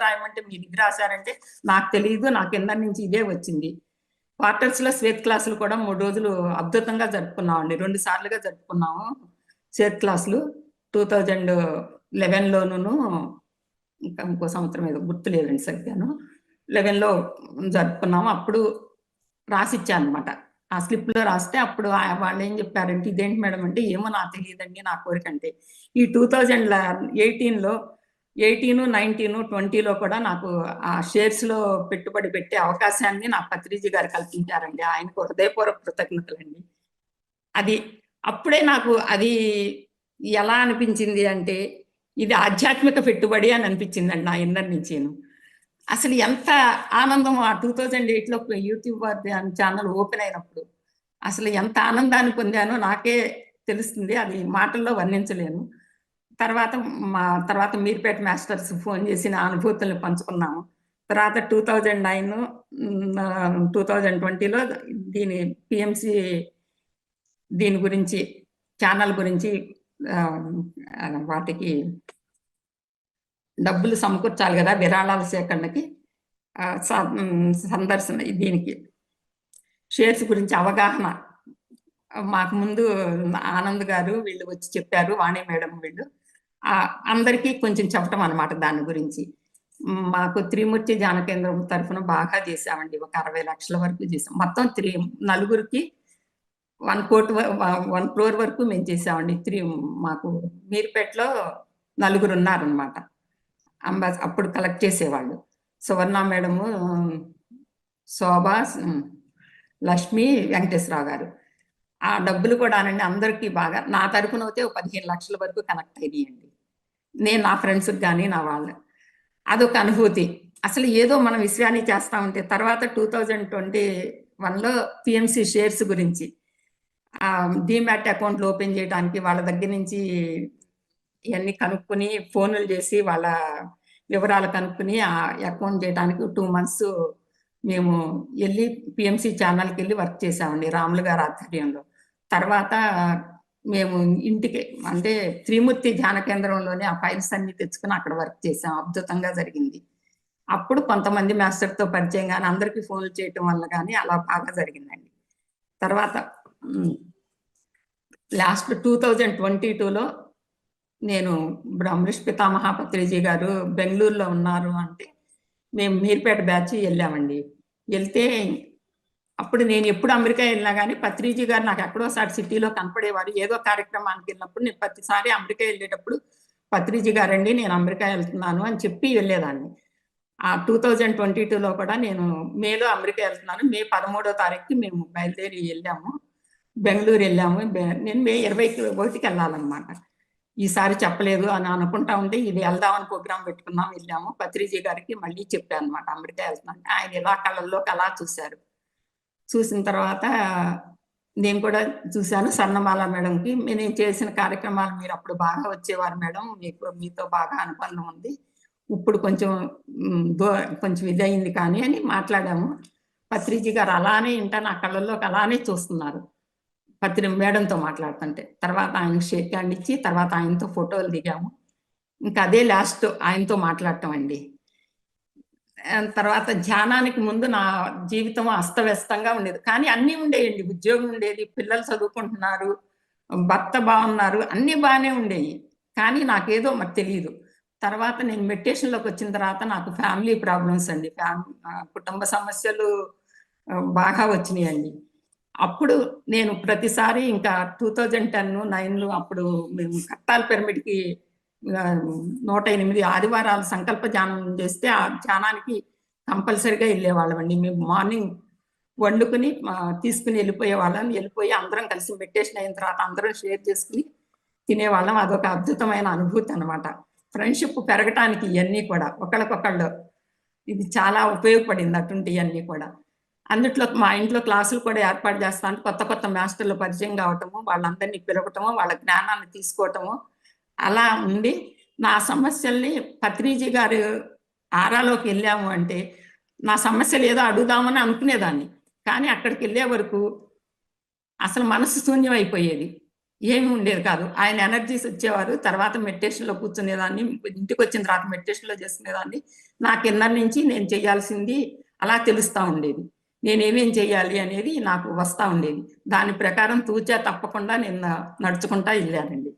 రాయమంటే మీరు ఇది రాసారంటే" "నాకు తెలీదు. నా కింద నుంచి ఇదే వచ్చింది." క్వార్టర్స్‌లో శ్వేత్ క్లాసులు కూడా 3 రోజులు అద్భుతంగా జరుపుకున్నామండి. 2 సార్లుగా జరుపుకున్నాము. షేర్ క్లాసులు 2011లోను, ఇంకా ఇంకో సంవత్సరం ఏదో గుర్తులేదండి సరిగ్గాను. 11లో జరుపుకున్నాము. అప్పుడు రాసిచ్చాను అనమాట. ఆ స్లిప్‌లో రాస్తే అప్పుడు వాళ్ళేం చెప్పారంటే, "ఇదేంటి మేడం" అంటే, "ఏమో నాకు తెలీదండి నా కోరికంటే." ఈ 2018లో 18, 19, 20లో కూడా నాకు ఆ షేర్స్‌లో పెట్టుబడి పెట్టే అవకాశాన్ని నాకు పత్రిజీ గారు కల్పించారండి. ఆయనకు హృదయపూర్వక కృతజ్ఞతలండి. అది అప్పుడే నాకు అది ఎలా అనిపించింది అంటే, ఇది ఆధ్యాత్మిక పెట్టుబడి అని అనిపించిందండి నా ఇన్నర్ నుంచిను. అసలు ఎంత ఆనందం ఆ 2008లో యూట్యూబ్ ఛానల్ ఓపెన్ అయినప్పుడు. అసలు ఎంత ఆనందాన్ని పొందానో నాకే తెలుస్తుంది. అది మాటల్లో వర్ణించలేను. తర్వాత తర్వాత మీర్పేట మాస్టర్స్ ఫోను చేసి నా అనుభూతుల్ని పంచుకున్నాము. తర్వాత 2009 2020లో దీని పీఎంసీ దీని గురించి ఛానల్ గురించి వాటికి డబ్బులు సమకూర్చాలి గదా! విరాళాల సేకరణకి. సందర్శన దీనికి షేర్స్ గురించి అవగాహన మాకు ముందు ఆనంద్ గారు వీళ్ళు వచ్చి చెప్పారు. వాణి మేడం వీళ్ళు. అందరికీ కొంచెం చెప్పటం అనమాట దాని గురించి. మాకు త్రిమూర్తి ధ్యాన కేంద్రం తరఫున బాగా చేశామండి. ఒక 60 లక్షల వరకు చేసాం. మొత్తం నలుగురికి 1 కోటి 1 క్రోర్ వరకు మేము చేసామండి. మాకు మీర్పేటలో నలుగురున్నారనమాట. అప్పుడు కలెక్ట్ చేసేవాళ్ళు. సువర్ణ మేడము, శోభ, లక్ష్మి, వెంకటేశ్వరరావు గారు. ఆ డబ్బులు కూడానండి అందరికీ బాగా నా తరపునైతే ఓ 15 లక్షల వరకు కనెక్ట్ అయినాయండి. నేను నా ఫ్రెండ్స్‌కి గాని, నా వాళ్ళు. అదొక అనుభూతి. అసలు ఏదో మనం విషయాన్ని చేస్తా ఉంటే తర్వాత 2021లో పీఎంసీ షేర్స్ గురించి డీమ్యాట్ అకౌంట్లు ఓపెన్ చేయడానికి వాళ్ళ దగ్గర నుంచి ఇయన్నీ కనుక్కొని ఫోనులు చేసి వాళ్ళ వివరాలు కనుక్కొని ఆ అకౌంట్ చేయడానికి 2 మంత్స్ మేము ఎళ్లి పీఎంసీ ఛానల్‌కెళ్ళి వర్క్ చేశామండి రాములు గారి ఆధ్వర్యంలో. తర్వాత మేము ఇంటికి అంటే త్రిమూర్తి ధ్యాన కేంద్రంలోనే ఆ ఫైల్స్ అన్నీ తెచ్చుకొని అక్కడ వర్క్ చేసాం. అద్భుతంగా జరిగింది. అప్పుడు కొంతమంది మాస్టర్‌తో పరిచయం గాని, అందరికి ఫోన్‌లు చేయటం వల్ల గాని అలా బాగా జరిగిందండి. తర్వాత లాస్ట్ 2022లో నేను బ్రహ్మర్షి పితామహ పత్రిజీ గారు బెంగుళూరులో ఉన్నారు అంటే, మేము మీర్పేట బ్యాచ్ ఎళ్ళామండి. ఎళ్తే అప్పుడు నేను ఎప్పుడు అమెరికా ఎళ్ళినా గాని పత్రిజీ గారు నాకు ఎక్కడోసారి సిటీలో కనపడేవారు. ఏదో కార్యక్రమానికెళ్ళినప్పుడు నేను ప్రతిసారి అమెరికా ఎళ్ళేటప్పుడు పత్రిజీ గారండి నేను అమెరికా ఎళ్తున్నాను అని చెప్పి వెళ్ళేదాన్ని. ఆ 2022లో కూడా నేను మేలో అమెరికా ఎళ్తున్నాను. మే 13వ తారీఖుకి మేము బయలుదేరి ఎళ్ళాము. బెంగుళూరు ఎళ్ళాము. నేను మే 21కి ఎళ్ళాలనమాట. ఈసారి చెప్పలేదు అని అనుకుంటా ఉంటే ఇది ఎళ్దామని ప్రోగ్రామ్ పెట్టుకున్నాం. ఎళ్ళాము. పత్రిజీ గారికి మళ్ళీ చెప్పాననమాట అమెరికా ఎళ్తున్నాను. ఆయన ఇలా కళ్ళల్లోకి అలా చూసారు. చూసిన తర్వాత నేను కూడా చూసాను సన్నమాల మేడంకి. నేను చేసిన కార్యక్రమాలు మీరప్పుడు బాగా వచ్చేవారు మేడం. మీతో బాగా అనుబంధం ఉంది. ఇప్పుడు కొంచెం కొంచెం ఇదయింది కానీ అని మాట్లాడాము. పత్రిజీ గారు అలానే నా కళ్ళల్లోకి అలానే చూస్తున్నారు. మేడంతో మాట్లాడుతుంటే. తర్వాత ఆయనకి షేక్ హ్యాండ్ ఇచ్చి, తర్వాత ఆయనతో ఫోటోలు దిగాము. ఇంకా అదే లాస్ట్ ఆయనతో మాట్లాడటం అండి. తర్వాత ధ్యానానికి ముందు నా జీవితం అస్తవ్యస్తంగా ఉండేది. కానీ అన్నీ ఉండేయండి. ఉద్యోగం ఉండేది, పిల్లలు చదువుకుంటున్నారు, భర్త బాగున్నారు, అన్నీ బానే ఉండేయి. కానీ నాకేదో మరి తెలీదు. తర్వాత నేను మెడిటేషన్‌లోకొచ్చిన తర్వాత నాకు ఫ్యామిలీ ప్రాబ్లమ్స్ అండి. కుటుంబ సమస్యలు బాగా వచ్చినియండి. అప్పుడు నేను ప్రతిసారి ఇంకా 2010, 9లో అప్పుడు మేము కట్టాల్ పిరమిడ్‌కి 108 ఆదివారాలు సంకల్ప ధ్యానం చేస్తే, ఆ ధ్యానానికి కంపల్సరీగా ఎళ్ళేవాళ్ళమండి. మేము మార్నింగ్ వండుకొని తీసుకొని ఎళ్ళిపోయేవాళ్ళం. ఎళ్ళిపోయి అందరం కలిసి మెడిటేషన్ అయిన తర్వాత అందరం షేర్ చేసుకొని తినేవాళ్ళం. అదొక అద్భుతమైన అనుభూతి అనమాట. ఫ్రెండ్‌షిప్ పెరగటానికి ఇయన్నీ కూడా ఒకళ్ళకొకళ్ళు ఇది చాలా ఉపయోగపడింది అటువంటియన్నీ కూడా. అందుట్లో మా ఇంట్లో క్లాసులు కూడా ఏర్పాటు చేస్తా అంటే కొత్త కొత్త మాస్టర్‌లు పరిచయం కావటము, వాళ్ళందరినీ పిలవటము, వాళ్ళ జ్ఞానాన్ని తీసుకోవటము, అలా ఉండి నా సమస్యల్ని పత్రిజీ గారు ఆరాలోకి ఎళ్ళాము అంటే, నా సమస్యలు ఏదో అడుగుదామని అనుకునేదాన్ని. కానీ అక్కడికెళ్ళే వరకు అసలు మనసు శూన్యం అయిపోయేది. ఏమి ఉండేది కాదు. ఆయన ఎనర్జీస్ ఇచ్చేవారు. తర్వాత మెడిటేషన్‌లో కూర్చునేదాన్ని. ఇంటికొచ్చిన తర్వాత మెడిటేషన్‌లో చేసుకునేదాన్ని. నాకు ఇన్నర్ నుంచి నేను చేయాల్సింది అలా తెలుస్తా ఉండేది. నేనేమేం చేయాలి అనేది నాకు వస్తా ఉండేది. దాని ప్రకారం తూచా తప్పకుండా నేను నడుచుకుంటా ఎళ్ళానండి.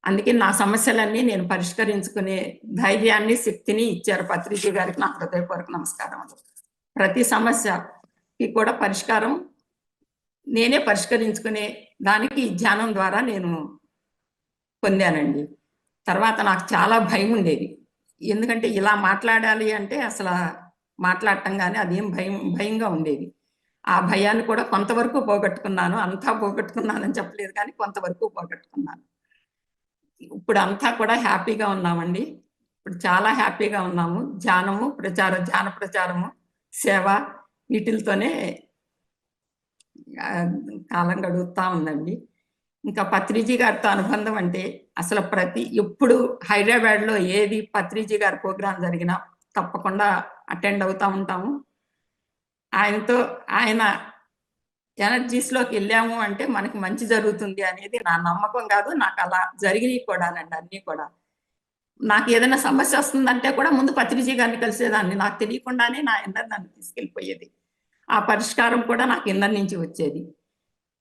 అందుకే నా సమస్యలన్నీ నేను పరిష్కరించుకునే ధైర్యాన్ని, శక్తిని ఇచ్చారు పత్రిజీ గారికి నా హృదయపూర్వక నమస్కారములు. ప్రతి సమస్యకి కూడా పరిష్కారం నేనే పరిష్కరించుకునే దానికి ఈ ధ్యానం ద్వారా నేను పొందానండి. తర్వాత నాకు చాలా భయం ఉండేది. ఎందుకంటే ఇలా మాట్లాడాలి అంటే అసలు మాట్లాడటం గాని అదేం భయంగా ఉండేది. ఆ భయాన్ని కూడా కొంతవరకు పోగొట్టుకున్నాను. అంతా పోగొట్టుకున్నానని చెప్పలేదు కానీ కొంతవరకు పోగొట్టుకున్నాను. ఇప్పుడు అంతా కూడా హ్యాపీగా ఉన్నామండి. ఇప్పుడు చాలా హ్యాపీగా ఉన్నాము. ధ్యాన ప్రచారము, సేవ వీటిలతోనే కాలం గడుపుతా ఉందండి. ఇంకా పత్రిజీ గారితో అనుబంధం అంటే అసలు ఎప్పుడు హైదరాబాద్‌లో ఏది పత్రిజీ గారి ప్రోగ్రామ్ జరిగినా తప్పకుండా అటెండ్ అవుతా ఉంటాము. ఆయన ఎనర్జీస్‌లోకి ఎళ్ళాము అంటే మనకి మంచి జరుగుతుంది అనేది నా నమ్మకం కాదు. నాకు అలా జరిగినయి కూడానండి అన్నీ కూడా. నాకు ఏదైనా సమస్య వస్తుందంటే కూడా ముందు పత్రిజీ గారిని కలిసేదాన్ని. నాకు తెలియకుండానే నా ఇన్నర్ నన్ను తీసుకెళ్ళిపోయేది. ఆ పరిష్కారం కూడా నాకు ఇన్నర్ నుంచి వచ్చేది.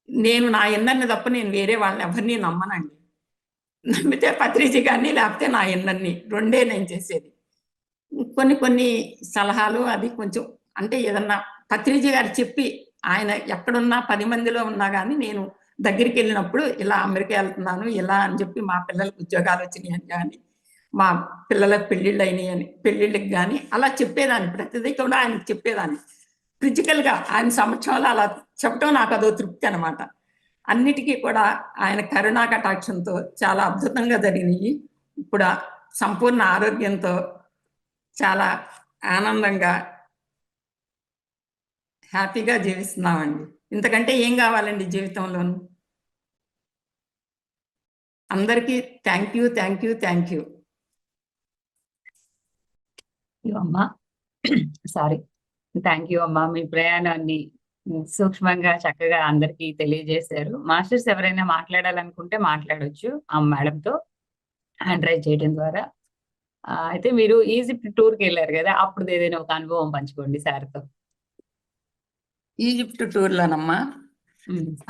నేను నా ఇన్నర్‌ని తప్ప నేను వేరే వాళ్ళని ఎవరిని నమ్మనండి. నమ్మితే పత్రిజీ గారిని లేకపోతే నా ఇన్నర్‌ని రెండే నేను చేసేది. కొన్ని సలహాలు అది కొంచెం అంటే ఏదన్నా పత్రిజీ గారు చెప్పి ఆయన ఎక్కడున్నా 10 మందిలో ఉన్నా గాని నేను దగ్గరికెళ్ళినప్పుడు ఇలా అమెరికా ఎళ్తున్నాను ఇలా అని చెప్పి మా పిల్లలకి ఉద్యోగాలు వచ్చినాయని గాని, మా పిల్లలకు పెళ్ళిళ్ళకి గాని అలా చెప్పేదాన్ని. ప్రతిదీ కూడా ఆయనకి చెప్పేదాన్ని. ఫిజికల్‌గా ఆయన సమక్షంలో అలా చెప్పటం నాకు అదో తృప్తి అనమాట. అన్నిటికీ కూడా ఆయన కరుణా కటాక్షంతో చాలా అద్భుతంగా జరిగినియి. ఇప్పుడు సంపూర్ణ ఆరోగ్యంతో చాలా ఆనందంగా హ్యాపీగా జీవిస్తున్నామండి. ఇంతకంటే ఏం కావాలండి జీవితంలోను? అందరికీ thank you, thank you, thank you. అమ్మా సారీ. థ్యాంక్ యూ అమ్మా. మీ ప్రయాణాన్ని సూక్ష్మంగా చక్కగా అందరికీ తెలియజేశారు. మాస్టర్స్ ఎవరైనా మాట్లాడాలనుకుంటే మాట్లాడొచ్చు ఆ మేడంతో హ్యాండ్ రైజ్ చేయడం ద్వారా. అయితే మీరు ఈజిప్ట్ టూర్కి వెళ్ళారు కదా, అప్పుడు ఏదైనా ఒక అనుభవం పంచుకోండి సార్తో. ఈజిప్ట్ టూర్‌లోనమ్మా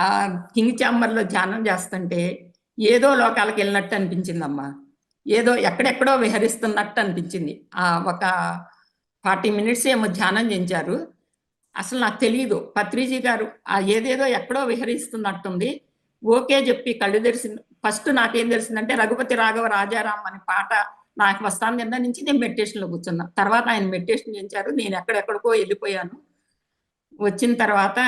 ఆ కింగ్ చాంబర్‌లో ధ్యానం చేస్తుంటే ఏదో లోకాలకు వెళ్ళినట్టు అనిపించిందమ్మా. ఏదో ఎక్కడెక్కడో విహరిస్తున్నట్టు అనిపించింది. ఒక 40 మినిట్స్ ఏమో ధ్యానం చేయించారు. అసలు నాకు తెలీదు. పత్రిజీ గారు ఏదేదో ఎక్కడో విహరిస్తున్నట్టుంది. ఓకే చెప్పి కళ్ళు తెరిసింది. ఫస్ట్ నాకేం తెలిసిందంటే 'రఘుపతి రాఘవ రాజారాం' అనే పాట నాకు వస్తాంది కింద నుంచి నేను మెడిటేషన్‌లో కూర్చున్నా. తర్వాత ఆయన మెడిటేషన్ చేయించారు. నేను ఎక్కడెక్కడికో వెళ్ళిపోయాను. వచ్చిన తర్వాత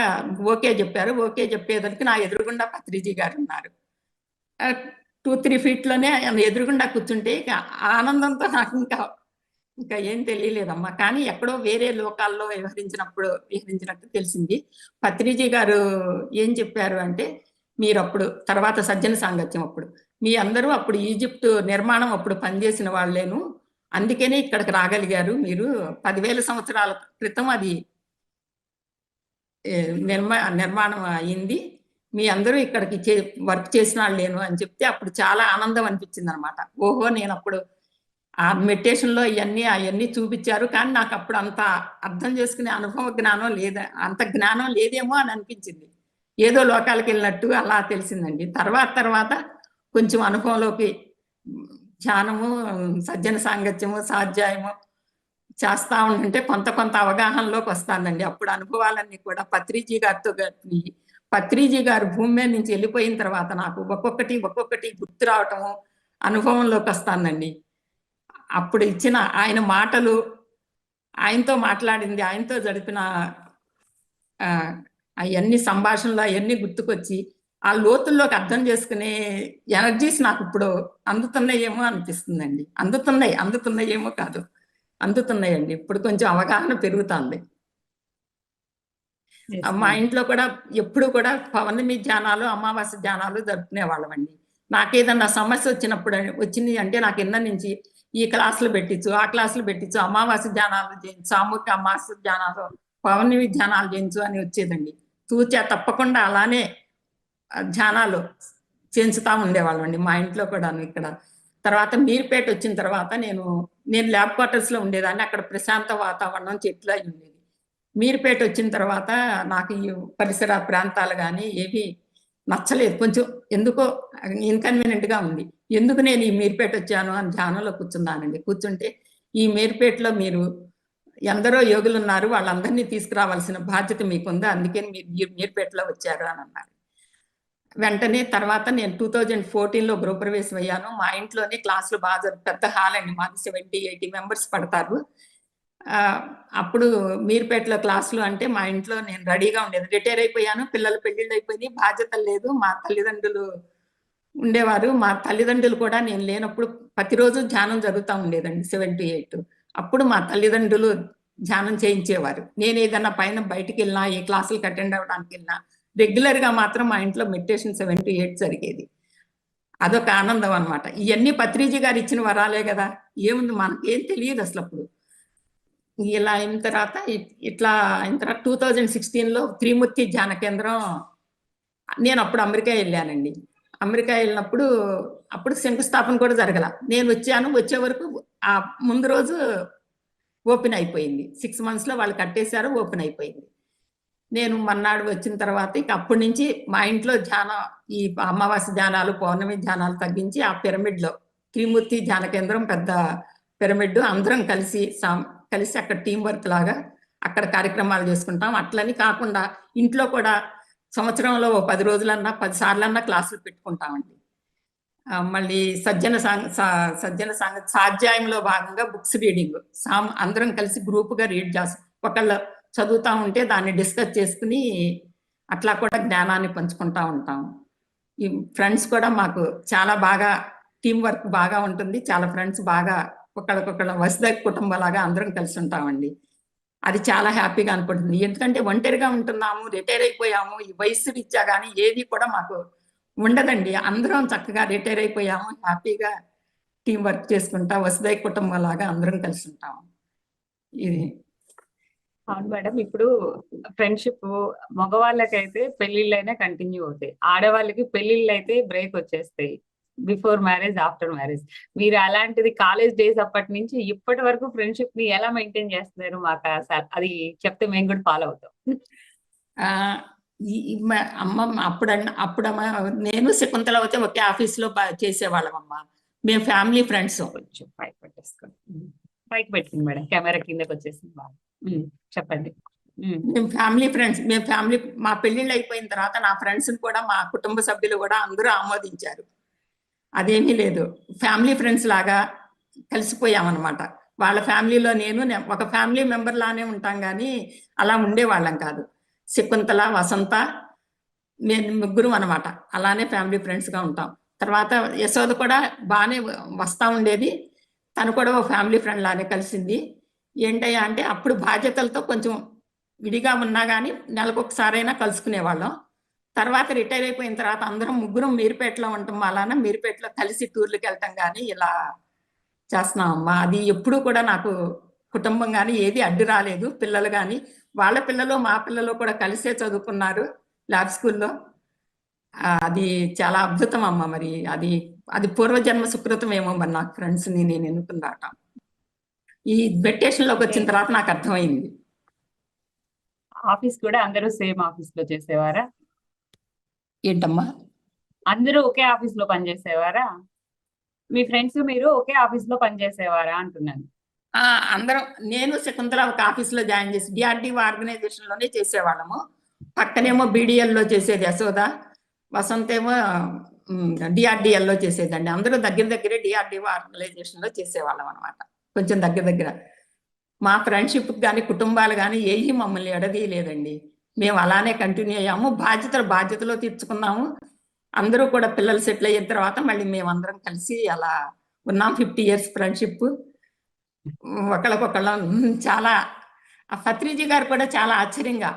ఓకే చెప్పారు. ఓకే చెప్పేసరికి నా ఎదురుగుండా పత్రిజీ గారు ఉన్నారు. 2, 3 ఫీట్‌లోనే ఆయన ఎదురుగుండా కూర్చుంటే ఇక ఆనందంతో నాకు ఇంకా ఏం తెలియలేదమ్మా. కానీ ఎక్కడో వేరే లోకాల్లో విహరించినట్టు తెలిసింది. పత్రిజీ గారు ఏం చెప్పారు అంటే, మీరప్పుడు తర్వాత సజ్జన సాంగత్యం అప్పుడు. మీ అందరూ అప్పుడు ఈజిప్ట్ నిర్మాణం అప్పుడు పనిచేసిన వాళ్ళేను. అందుకనే ఇక్కడికి రాగలిగారు మీరు. 10,000 సంవత్సరాల క్రితం అది నిర్మాణం అయింది. మీ అందరూ ఇక్కడికి వర్క్ చేసిన వాళ్ళేను అని చెప్తే అప్పుడు చాలా ఆనందం అనిపించిందనమాట. ఓహో! నేనప్పుడు ఆ మెడిటేషన్‌లో అయన్నీ చూపిచ్చారు. కానీ నాకప్పుడు అంత అర్థం చేసుకునే అంత జ్ఞానం లేదేమో అని అనిపించింది. ఏదో లోకాలకెళ్ళినట్టు అలా తెలిసిందండి. తర్వాత కొంచెం అనుభవంలోకి ధ్యానము, సజ్జన సాంగత్యము, స్వాధ్యాయము చేస్తా ఉంటే కొంత అవగాహనలోకి వస్తానండి. అప్పుడు అనుభవాలన్నీ కూడా పత్రిజీ గారు భూమి మీద నుంచి వెళ్ళిపోయిన తర్వాత నాకు ఒక్కొక్కటి గుర్తు రావటము, అనుభవంలోకి వస్తానండి. అప్పుడు ఇచ్చిన ఆయన మాటలు, ఆయనతో మాట్లాడింది, ఆయనతో జరిపిన అవన్నీ సంభాషణలు అవన్నీ గుర్తుకొచ్చి ఆ లోతుల్లోకి అర్థం చేసుకునే ఎనర్జీస్ నాకు ఇప్పుడు అందుతున్నాయేమో అనిపిస్తుందండి. అందుతున్నాయేమో కాదు, అందుతున్నాయండి. ఇప్పుడు కొంచెం అవగాహన పెరుగుతుంది. మా ఇంట్లో కూడా ఎప్పుడు కూడా పౌర్ణమి ధ్యానాలు, అమావాస్య ధ్యానాలు జరుపుకునేవాళ్ళమండి. నాకేదన్నా సమస్య వచ్చింది అంటే నాకు ఇన్నర్ నుంచి ఈ క్లాసులు పెట్టించు, ఆ క్లాసులు పెట్టించు, అమావాస్య ధ్యానాలు చేయించు, సామూహిక అమావాస్య ధ్యానాలు, పౌర్ణమి ధ్యానాలు చేయించు అని వచ్చేదండి. తప్పకుండా అలానే ధ్యానాలు చేయించుతా ఉండేవాళ్ళమండి మా ఇంట్లో కూడాను. ఇక్కడ తర్వాత మీర్పేట వచ్చిన తర్వాత నేను ల్యాబ్ క్వార్టర్స్‌లో ఉండేదాన్ని. అక్కడ ప్రశాంత వాతావరణం, చెట్లు అయి ఉండేది. మీర్పేట వచ్చిన తర్వాత నాకు ఈ పరిసర ప్రాంతాలు గాని ఏవి నచ్చలేదు. కొంచెం ఎందుకో ఇన్‌కన్వీనియంట్‌గా ఉంది. ఎందుకు నేను ఈ మీర్పేట వచ్చాను అని ధ్యానంలో కూర్చున్నానండి. కూర్చుంటే ఈ మీర్పేటలో మీరు ఎందరో యోగులు ఉన్నారు, వాళ్ళందరినీ తీసుకురావాల్సిన బాధ్యత మీకుంది, అందుకని మీరు మీర్పేటలో వచ్చారు అని అన్నారు. వెంటనే తర్వాత నేను 2014లో గృహప్రవేశం అయ్యాను. మా ఇంట్లోనే క్లాసులు బాగా పెద్ద హాల్ అండి మాది, 70-80 మెంబర్స్ పడతారు. అప్పుడు మీర్పేటలో క్లాసులు అంటే మా ఇంట్లో నేను రెడీగా ఉండేది. రిటైర్ అయిపోయాను, పిల్లల పెళ్ళిళ్ళు అయిపోయినాయి, బాధ్యతలు లేదు. మా తల్లిదండ్రులు ఉండేవారు. మా తల్లిదండ్రులు కూడా నేను లేనప్పుడు ప్రతిరోజు ధ్యానం జరుగుతూ ఉండేదండి 7-8. అప్పుడు మా తల్లిదండ్రులు ధ్యానం చేయించేవారు. నేను ఏదన్నా పైన బయటికి వెళ్ళినా, ఏ క్లాసులకు అటెండ్ అవ్వడానికి వెళ్ళినా రెగ్యులర్ గా మాత్రం మా ఇంట్లో మెడిటేషన్ 7-8 జరిగేది. అదొక ఆనందం అనమాట. ఇవన్నీ పత్రిజీ గారు ఇచ్చిన వరాలే కదా, ఏముంది మనకేం తెలియదు అసలు అప్పుడు. ఇలా అయిన తర్వాత ఇట్లా అయిన తర్వాత 2016లో త్రిమూర్తి ధ్యాన కేంద్రం, నేను అప్పుడు అమెరికా వెళ్ళానండి. అమెరికా వెళ్ళినప్పుడు అప్పుడు శంకుస్థాపన కూడా జరగల. నేను వచ్చాను, వచ్చే వరకు ఆ ముందు రోజు ఓపెన్ అయిపోయింది. 6 monthsలో వాళ్ళు కట్టేశారు, ఓపెన్ అయిపోయింది. నేను మన్నాడు వచ్చిన తర్వాత ఇక అప్పటి నుంచి మా ఇంట్లో ధ్యానం, ఈ అమావాస్య ధ్యానాలు, పౌర్ణమి ధ్యానాలు తగ్గించి ఆ పిరమిడ్లో త్రిమూర్తి ధ్యాన కేంద్రం పెద్ద పిరమిడ్, అందరం కలిసి అక్కడ టీం వర్క్ లాగా అక్కడ కార్యక్రమాలు చేసుకుంటాం. అట్లని కాకుండా ఇంట్లో కూడా సంవత్సరంలో 10 రోజులన్నా 10 సార్లన్నా క్లాసులు పెట్టుకుంటామండి. మళ్ళీ సజ్జన స్వాధ్యాయంలో భాగంగా బుక్స్ రీడింగ్, అందరం కలిసి గ్రూప్గా రీడ్ చేస్తాం. ఒకళ్ళు చదువుతా ఉంటే దాన్ని డిస్కస్ చేసుకుని అట్లా కూడా జ్ఞానాన్ని పంచుకుంటా ఉంటాం. ఈ ఫ్రెండ్స్ కూడా మాకు చాలా బాగా టీం వర్క్ బాగా ఉంటుంది. చాలా ఫ్రెండ్స్ బాగా ఒకళ్ళకొకళ్ళ వసుదైక కుటుంబంలాగా అందరం కలిసి ఉంటామండి. అది చాలా హ్యాపీగా అనిపడుతుంది. ఎందుకంటే ఒంటరిగా ఉంటున్నాము, రిటైర్ అయిపోయాము, ఈ వయసు రీత్యా కానీ ఏది కూడా మాకు ఉండదండి. అందరం చక్కగా రిటైర్ అయిపోయాము, హ్యాపీగా టీం వర్క్ చేసుకుంటా వసుదైక కుటుంబం లాగా అందరం కలిసి ఉంటాము. ఇది అవును మేడం. ఇప్పుడు ఫ్రెండ్షిప్ మగవాళ్ళకైతే పెళ్లిళ్ళైనా కంటిన్యూ అవుతాయి, ఆడవాళ్ళకి పెళ్లిళ్ళు అయితే బ్రేక్ వచ్చేస్తాయి, బిఫోర్ మ్యారేజ్, ఆఫ్టర్ మ్యారేజ్. మీరు అలాంటిది కాలేజ్ డేస్ అప్పటి నుంచి ఇప్పటి వరకు ఫ్రెండ్షిప్ ని ఎలా మెయింటైన్ చేస్తున్నారు? మాకు అసలు అది చెప్తే మేము కూడా ఫాలో అవుతాం. అమ్మమ్మ అప్పుడమ్మ నేను శకుంతల అయితే ఒకే ఆఫీస్లో చేసేవాళ్ళం అమ్మ. మేము ఫ్యామిలీ ఫ్రెండ్స్. కొంచెం పైకి పెట్టేసుకోండి, పైకి పెట్టింది మేడం, కెమెరా కిందకి వచ్చేసింది బాగా. చెప్పండి. మేము ఫ్యామిలీ మా పెళ్లిళ్ళు అయిపోయిన తర్వాత నా ఫ్రెండ్స్ కూడా, మా కుటుంబ సభ్యులు కూడా అందరూ ఆమోదించారు. అదేమీ లేదు, ఫ్యామిలీ ఫ్రెండ్స్ లాగా కలిసిపోయామన్నమాట. వాళ్ళ ఫ్యామిలీలో నేను ఒక ఫ్యామిలీ మెంబర్ లానే ఉంటాం, కానీ అలా ఉండేవాళ్ళం కాదు. శకుంతల, వసంత, మేము ముగ్గురు అనమాట. అలానే ఫ్యామిలీ ఫ్రెండ్స్గా ఉంటాం. తర్వాత యశోద కూడా బాగానే వస్తూ ఉండేది, తను కూడా ఒక ఫ్యామిలీ ఫ్రెండ్ లానే కలిసింది. ఏంటయ్యా అంటే అప్పుడు బాధ్యతలతో కొంచెం విడిగా ఉన్నా కానీ నెలకొకసారైనా కలుసుకునేవాళ్ళం. తర్వాత రిటైర్ అయిపోయిన తర్వాత అందరం ముగ్గురం మీర్పేటలో ఉంటాం. అలానే మీర్పేటలో కలిసి టూర్లకు వెళ్తాం కానీ ఇలా చేస్తున్నామమ్మా. అది ఎప్పుడూ కూడా నాకు కుటుంబం కానీ ఏది అడ్డు రాలేదు. పిల్లలు కానీ వాళ్ళ పిల్లలు మా పిల్లలు కూడా కలిసే చదువుకున్నారు ల్యాబ్ స్కూల్లో. అది చాలా అద్భుతం అమ్మ. మరి అది పూర్వజన్మ సుకృతం ఏమో మరి నాకు ఫ్రెండ్స్ని నేను ఎన్నుకున్నాట. ఈ మెడిటేషన్లోకి వచ్చిన తర్వాత నాకు అర్థమైంది. ఆఫీస్ కూడా అందరూ సేమ్ ఆఫీస్ లో చేసేవారా? ఏంటమ్మా? అందరూ ఒకే ఆఫీస్ లో పనిచేసేవారా? మీ ఫ్రెండ్స్ మీరు ఒకే ఆఫీస్ లో పనిచేసేవారా అంటున్నాను. అందరం, నేను శకుంతల ఒక ఆఫీస్లో జాయిన్ చేసి డిఆర్డిఓ ఆర్గనైజేషన్లోనే చేసేవాళ్ళము. పక్కనేమో బీడిఎల్లో చేసేది యశోద, వసంత ఏమో డిఆర్డిఎల్లో చేసేదండి. అందరూ దగ్గరే డిఆర్డిఓ ఆర్గనైజేషన్లో చేసేవాళ్ళం అనమాట. కొంచెం దగ్గర మా ఫ్రెండ్షిప్ కానీ కుటుంబాలు కానీ ఏవి మమ్మల్ని ఎడదీయలేదండి. మేము అలానే కంటిన్యూ అయ్యాము. బాధ్యతలో తీర్చుకున్నాము. అందరూ కూడా పిల్లలు సెటిల్ అయిన తర్వాత మళ్ళీ మేమందరం కలిసి అలా ఉన్నాం. 50 years ఫ్రెండ్షిప్. ఒకళ్ళకొకళ్ళం చాలా. ఆ పత్రిజీ గారు కూడా చాలా ఆశ్చర్యంగా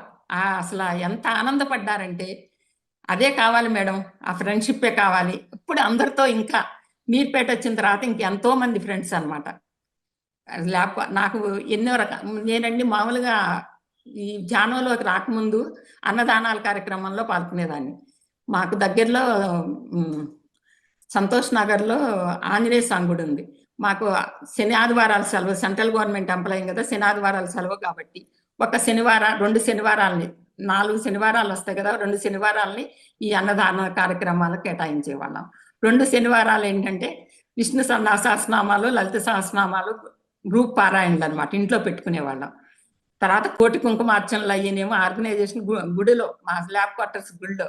అసలు ఎంత ఆనందపడ్డారంటే, అదే కావాలి మేడం, ఆ ఫ్రెండ్షిప్పే కావాలి. ఇప్పుడు అందరితో ఇంకా మీర్పేట వచ్చిన తర్వాత ఇంకెంతో మంది ఫ్రెండ్స్ అనమాట. నాకు ఎన్నో నేనండి మామూలుగా ఈ ధ్యానంలోకి రాకముందు అన్నదానాల కార్యక్రమంలో పాల్గొనేదాన్ని. మాకు దగ్గరలో సంతోష్ నగర్లో ఆంజనేయ స్వామి గుడి ఉంది. మాకు శని ఆదివారాలు సెలవు, సెంట్రల్ గవర్నమెంట్ ఎంప్లాయీ కదా, శని ఆదివారాలు సెలవు కాబట్టి ఒక శనివారం 2 శనివారాలని, 4 శనివారాలు వస్తాయి కదా, 2 శనివారాలని ఈ అన్నదాన కార్యక్రమాలకు కేటాయించేవాళ్ళం. 2 శనివారాలు ఏంటంటే విష్ణు సహస్రనామాలు, లలిత సహస్రనామాలు గ్రూప్ పారాయణలు అనమాట, ఇంట్లో పెట్టుకునేవాళ్ళం. తర్వాత కోటి కుంకుమార్చనలు అయ్యేనేమో ఆర్గనైజేషన్ గుడిలో, మా ల్యాబ్ క్వార్టర్స్ గుడిలో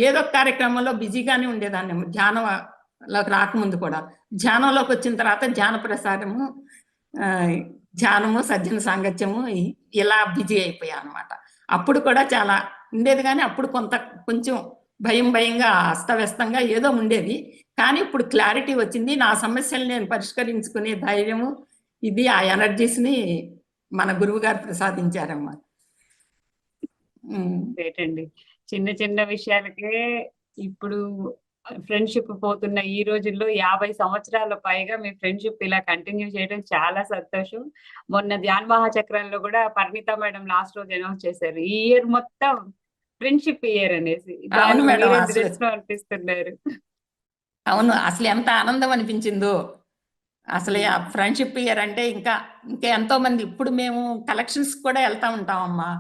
ఏదో ఒక కార్యక్రమంలో బిజీగానే ఉండేదాన్ని. ధ్యానంలోకి రాకముందు కూడా, ధ్యానంలోకి వచ్చిన తర్వాత ధ్యాన ప్రసారము, ధ్యానము, సజ్జన సాంగత్యము ఇలా బిజీ అయిపోయా అనమాట. అప్పుడు కూడా చాలా ఉండేది, కానీ అప్పుడు కొంచెం భయంగా అస్తవ్యస్తంగా ఏదో ఉండేది. కానీ ఇప్పుడు క్లారిటీ వచ్చింది. నా సమస్యలు నేను పరిష్కరించుకునే ధైర్యము, ఇది ఆ ఎనర్జీస్ ని మన గురువు గారు ప్రసాదించారమ్మా. గ్రేట్ అండి. చిన్న చిన్న విషయాలకే ఇప్పుడు ఫ్రెండ్షిప్ పోతున్న ఈ రోజుల్లో 50 సంవత్సరాల పైగా మీ ఫ్రెండ్షిప్ ఇలా కంటిన్యూ చేయడం చాలా సంతోషం. మొన్న ధ్యాన మహాచక్రంలో కూడా పరిణిత మేడం లాస్ట్ రోజు అనౌన్స్ చేశారు, ఈ ఇయర్ మొత్తం ఫ్రెండ్షిప్ ఇయర్ అనేసి. అవును మేడం, అనిపిస్తున్నారు. అవును, అసలు ఎంత ఆనందం అనిపించిందో. అసలు ఆ ఫ్రెండ్షిప్ ఇయర్ అంటే ఇంకా ఎంతో మంది, ఇప్పుడు మేము కలెక్షన్స్ కూడా వెళ్తా ఉంటామమ్మా.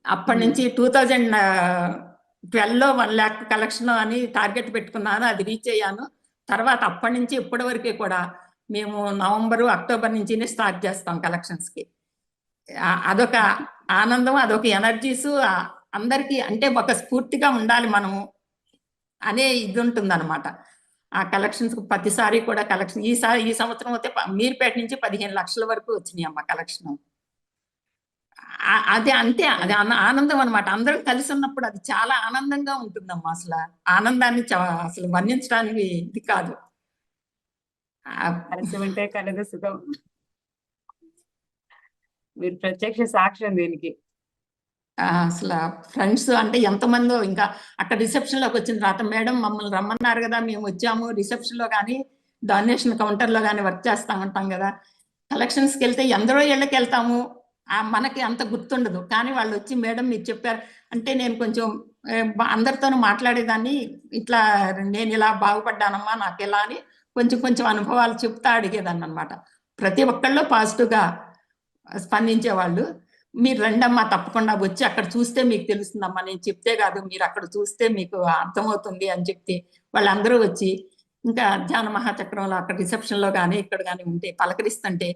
అప్పటి నుంచి 2012లో 1 lakh కలెక్షన్ అని టార్గెట్ పెట్టుకున్నాను, అది రీచ్ అయ్యాను. తర్వాత అప్పటి నుంచి ఇప్పటి వరకే కూడా మేము నవంబరు, అక్టోబర్ నుంచినే స్టార్ట్ చేస్తాం కలెక్షన్స్ కి. అదొక ఆనందం, అదొక ఎనర్జీస్ అందరికీ. అంటే ఒక స్ఫూర్తిగా ఉండాలి మనము అనే ఇది ఉంటుంది అనమాట. ఆ కలెక్షన్స్ ప్రతిసారి కూడా కలెక్షన్, ఈ సంవత్సరం అయితే మీర్పేట నుంచి 15 లక్షల వరకు వచ్చినాయి అమ్మ కలెక్షన్. అది అంతే, అది ఆనందం అనమాట. అందరం కలిసి ఉన్నప్పుడు అది చాలా ఆనందంగా ఉంటుందమ్మా. అసలు ఆనందాన్ని అసలు వర్ణించడానికి ఇది కాదు. కలిసి ఉంటే కలదు సుఖం. మీరు ప్రత్యక్ష సాక్ష్యం దీనికి. అసలు ఫ్రెండ్స్ అంటే ఎంతమందో. ఇంకా అక్కడ రిసెప్షన్ లోకి వచ్చిన తర్వాత, మేడం మమ్మల్ని రమ్మన్నారు కదా, మేము వచ్చాము. రిసెప్షన్ లో కానీ, డొనేషన్ కౌంటర్ లో కానీ వర్క్ చేస్తా ఉంటాం కదా. కలెక్షన్స్కి వెళ్తే ఎందరో ఇళ్ళకి వెళ్తాము, మనకి అంత గుర్తుండదు. కానీ వాళ్ళు వచ్చి, మేడం మీరు చెప్పారు అంటే, నేను కొంచెం అందరితోనూ మాట్లాడేదాన్ని. ఇట్లా నేను ఇలా బాగుపడ్డానమ్మా, నాకు ఎలా అని కొంచెం అనుభవాలు చెప్తా అడిగేదాన్ని అనమాట. ప్రతి ఒక్కళ్ళు పాజిటివ్గా స్పందించేవాళ్ళు. మీరు రండమ్మా, తప్పకుండా వచ్చి అక్కడ చూస్తే మీకు తెలుస్తుందమ్మా, నేను చెప్తే కాదు, మీరు అక్కడ చూస్తే మీకు అర్థమవుతుంది అని చెప్తే వాళ్ళందరూ వచ్చి, ఇంకా ధ్యాన మహాచక్రంలో అక్కడ రిసెప్షన్ లో కానీ ఇక్కడ కానీ ఉంటే పలకరిస్తుంటే,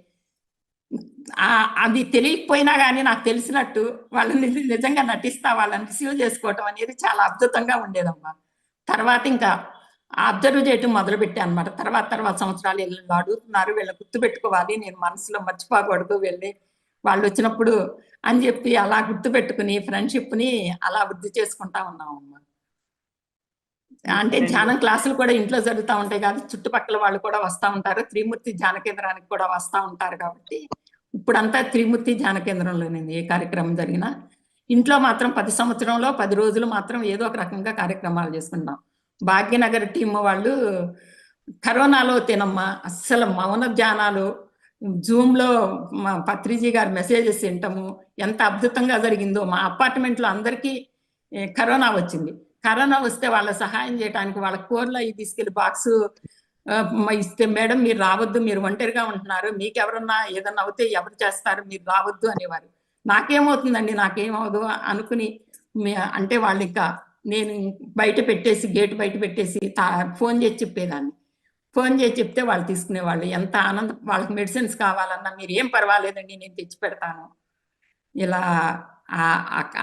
అది తెలియకపోయినా కానీ నాకు తెలిసినట్టు వాళ్ళని నిజంగా నటిస్తా వాళ్ళని రిసీవ్ చేసుకోవటం అనేది చాలా అద్భుతంగా ఉండేదమ్మా. తర్వాత ఇంకా అబ్జర్వ్ చేయటం మొదలుపెట్టా అనమాట. తర్వాత సంవత్సరాలు వీళ్ళు అడుగుతున్నారు, వీళ్ళ గుర్తు పెట్టుకోవాలి, నేను మనసులో మర్చిపోకూడదు వెళ్ళి వాళ్ళు వచ్చినప్పుడు అని చెప్పి అలా గుర్తు పెట్టుకుని ఫ్రెండ్షిప్ ని అలా వృద్ధి చేసుకుంటా ఉన్నామమ్మా. అంటే ధ్యానం క్లాసులు కూడా ఇంట్లో జరుగుతూ ఉంటాయి కాదు, చుట్టుపక్కల వాళ్ళు కూడా వస్తూ ఉంటారు. త్రిమూర్తి ధ్యాన కేంద్రానికి కూడా వస్తూ ఉంటారు. కాబట్టి ఇప్పుడంతా త్రిమూర్తి ధ్యాన కేంద్రంలోనే ఏ కార్యక్రమం జరిగినా. ఇంట్లో మాత్రం 10 సంవత్సరంలో 10 రోజులు మాత్రం ఏదో ఒక రకంగా కార్యక్రమాలు చేసుకుంటాం. భాగ్యనగర్ టీం వాళ్ళు కరోనాలో తినమ్మా అస్సలు మౌన ధ్యానాలు, జూమ్ లో మా పత్రిజీ గారి మెసేజెస్ వింటాము. ఎంత అద్భుతంగా జరిగిందో. మా అపార్ట్మెంట్ లో అందరికీ కరోనా వచ్చింది. కరోనా వస్తే వాళ్ళ సహాయం చేయడానికి వాళ్ళ కూరలు అవి తీసుకెళ్లి బాక్స్ ఇస్తే, మేడం మీరు రావద్దు, మీరు ఒంటరిగా ఉంటున్నారు, మీకు ఎవరన్నా ఏదన్నా అవుతే ఎవరు చేస్తారు, మీరు రావద్దు అనేవారు. నాకేమవుతుందండి, నాకేమవదు అనుకుని అంటే వాళ్ళు ఇంకా నేను గేట్ బయట పెట్టేసి ఫోన్ చేసి చెప్పేదాన్ని. ఫోన్ చేసి చెప్తే వాళ్ళు తీసుకునేవాళ్ళు. ఎంత ఆనందం. వాళ్ళకి మెడిసిన్స్ కావాలన్నా, మీరు ఏం పర్వాలేదండి నేను తెచ్చి పెడతాను. ఇలా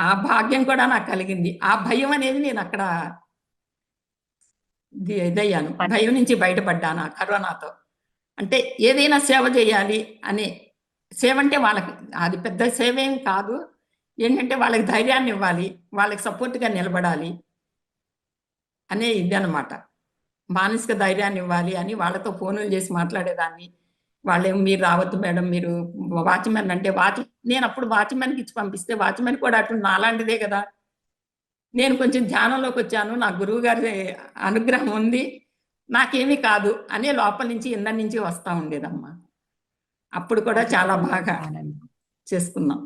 ఆ భాగ్యం కూడా నాకు కలిగింది. ఆ భయం అనేది నేను అక్కడ ఇదయ్యాను. భయం నుంచి బయటపడ్డాను ఆ కరోనాతో. అంటే ఏదైనా సేవ చేయాలి అనే సేవ అంటే వాళ్ళకి అది పెద్ద సేవ ఏం కాదు. ఏంటంటే వాళ్ళకి ధైర్యాన్ని ఇవ్వాలి, వాళ్ళకి సపోర్ట్గా నిలబడాలి అనే ఇది అనమాట. మానసిక ధైర్యాన్ని ఇవ్వాలి అని వాళ్ళతో ఫోన్లు చేసి మాట్లాడేదాన్ని. వాళ్ళేమో మీరు రావద్దు మేడం, మీరు వాచ్మెన్ అంటే నేను అప్పుడు వాచ్మెన్కి ఇచ్చి పంపిస్తే వాచ్మెన్ కూడా అటు నాలాంటిదే కదా. నేను కొంచెం ధ్యానంలోకి వచ్చాను, నా గురువు గారి అనుగ్రహం ఉంది, నాకేమీ కాదు అనే లోపల నుంచి ఇందరి నుంచి వస్తా ఉండేదమ్మా. అప్పుడు కూడా చాలా బాగా చేసుకున్నాం.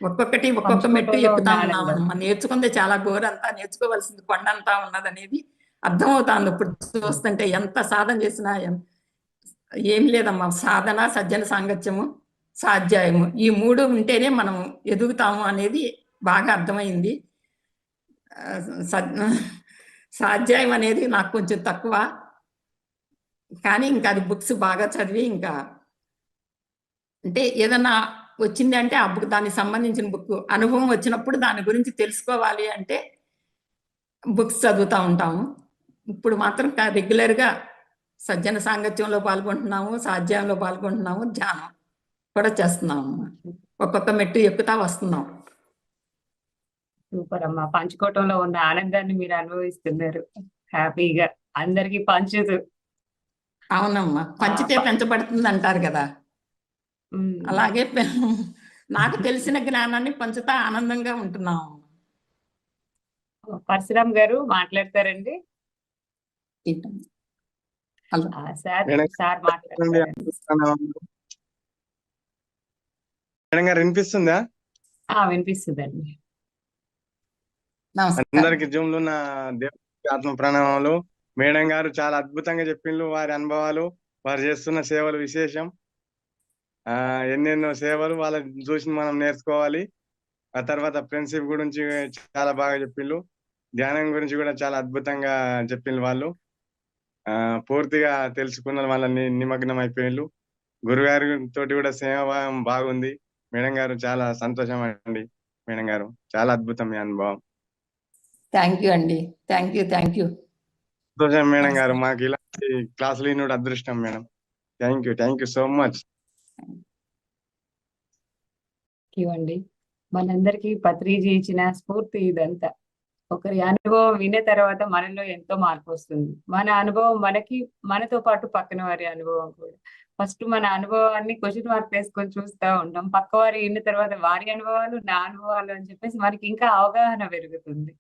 ఒక్కొక్క మెట్టు ఎక్కుతా ఉన్నామమ్మా. నేర్చుకుంది చాలా గోరంతా, నేర్చుకోవాల్సింది కొండంతా ఉన్నదనేది అర్థమవుతాను. ఇప్పుడు చూస్తుంటే ఎంత సాధన చేసినా ఏం లేదమ్మా. సాధన, సజ్జన సాంగత్యము, స్వాధ్యాయము, ఈ 3 ఉంటేనే మనం ఎదుగుతాము అనేది బాగా అర్థమైంది. స్వాధ్యాయం అనేది నాకు కొంచెం తక్కువ, కానీ ఇంకా అది బుక్స్ బాగా చదివి ఇంకా అంటే ఏదన్నా వచ్చింది అంటే ఆ బుక్ దానికి సంబంధించిన బుక్ అనుభవం వచ్చినప్పుడు దాని గురించి తెలుసుకోవాలి అంటే బుక్స్ చదువుతూ ఉంటాము. ఇప్పుడు మాత్రం రెగ్యులర్గా సజ్జన సాంగత్యంలో పాల్గొంటున్నాము, స్వాధ్యాయంలో పాల్గొంటున్నాము, ధ్యానం కూడా చేస్తున్నాము. ఒక కొత్త మెట్టు ఎక్కుతా వస్తున్నాం. సూపర్ అమ్మా, పంచుకోవటంలో ఉన్న ఆనందాన్ని మీరు అనుభవిస్తున్నారు హ్యాపీగా అందరికి పంచుతూ. అవునమ్మా, పంచితే పెంచబడుతుంది అంటారు కదా, అలాగే నాకు తెలిసిన జ్ఞానాన్ని పంచుతా ఆనందంగా ఉంటున్నాము. పరశురామ్ గారు మాట్లాడతారండి. హలో సార్ మేడం సార్ మాట్లాడతారండి. మేడం గారు వినిపిస్తుందా? వినిపిస్తుందండి. అందరికి జూమ్ లో నా దేవుడి ఆత్మ ప్రణామాలు. మేడం గారు చాలా అద్భుతంగా చెప్పిండ్రు వారి అనుభవాలు, వారు చేస్తున్న సేవలు విశేషం. ఎన్నెన్నో సేవలు వాళ్ళని చూసి మనం నేర్చుకోవాలి. ఆ తర్వాత ఫ్రెండ్షిప్ గురించి చాలా బాగా చెప్పిండ్రు, ధ్యానం గురించి కూడా చాలా అద్భుతంగా చెప్పిండ్రు. వాళ్ళు పూర్తిగా తెలుసుకున్న వాళ్ళని నిమగ్నం అయిపోయిండ్రు. గురుగారి తోటి కూడా సేవ బాగుంది. మేడం గారు చాలా సంతోషం అండి. మేడం గారు చాలా అద్భుతం మీ అనుభవం. థ్యాంక్ యూ అండి, థ్యాంక్ యూ సంతోషం మేడం గారు, మాకు ఇలాంటి క్లాసులు వినడం అదృష్టం madam. Thank you so much. అండి మనందరికి పత్రిజీ ఇచ్చిన స్ఫూర్తి ఇదంతా. ఒకరి అనుభవం విన్న తర్వాత మనలో ఎంతో మార్పు వస్తుంది. మన అనుభవం మనకి, మనతో పాటు పక్కన వారి అనుభవం కూడా. ఫస్ట్ మన అనుభవాన్ని క్వశ్చన్ మార్క్ వేసుకొని చూస్తూ ఉంటాం. పక్క వారి విన్న తర్వాత వారి అనుభవాలు, నా అనుభవాలు అని చెప్పేసి మనకి ఇంకా అవగాహన పెరుగుతుంది.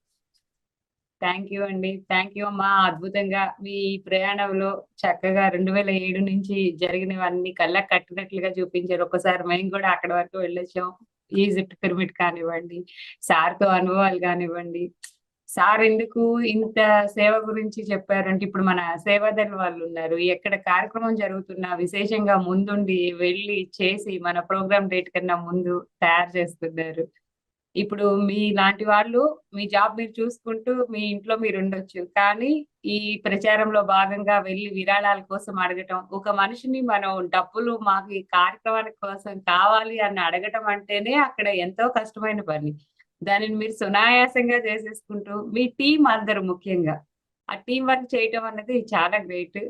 థ్యాంక్ యూ అండి, థ్యాంక్ యూ అమ్మా. అద్భుతంగా మీ ప్రయాణంలో చక్కగా 2007 నుంచి జరిగినవన్నీ కళ్ళకు కట్టినట్లుగా చూపించారు. ఒక్కసారి మేము కూడా అక్కడ వరకు వెళ్ళొచ్చాం. ఈజిప్ట్ పిరమిడ్ కానివ్వండి, సార్తో అనుభవాలు కానివ్వండి. సార్ ఎందుకు ఇంత సేవ గురించి చెప్పారంటే, ఇప్పుడు మన సేవాదళ వాళ్ళు ఉన్నారు, ఎక్కడ కార్యక్రమం జరుగుతున్నా విశేషంగా ముందుండి వెళ్ళి చేసి మన ప్రోగ్రామ్ డేట్ కన్నా ముందు తయారు చేస్తున్నారు. ఇప్పుడు మీ లాంటి వాళ్ళు మీ జాబ్ మీరు చూసుకుంటూ మీ ఇంట్లో మీరు ఉండొచ్చు, కానీ ఈ ప్రచారంలో భాగంగా వెళ్ళి విరాళాల కోసం అడగటం, ఒక మనిషిని మనం డబ్బులు మాకు ఈ కార్యక్రమానికి కోసం కావాలి అని అడగటం అంటేనే అక్కడ ఎంతో కష్టమైన పని. దానిని మీరు సునాయాసంగా చేసేసుకుంటూ మీ టీం అందరూ ముఖ్యంగా ఆ టీం వర్క్ చేయటం అన్నది చాలా గ్రేట్.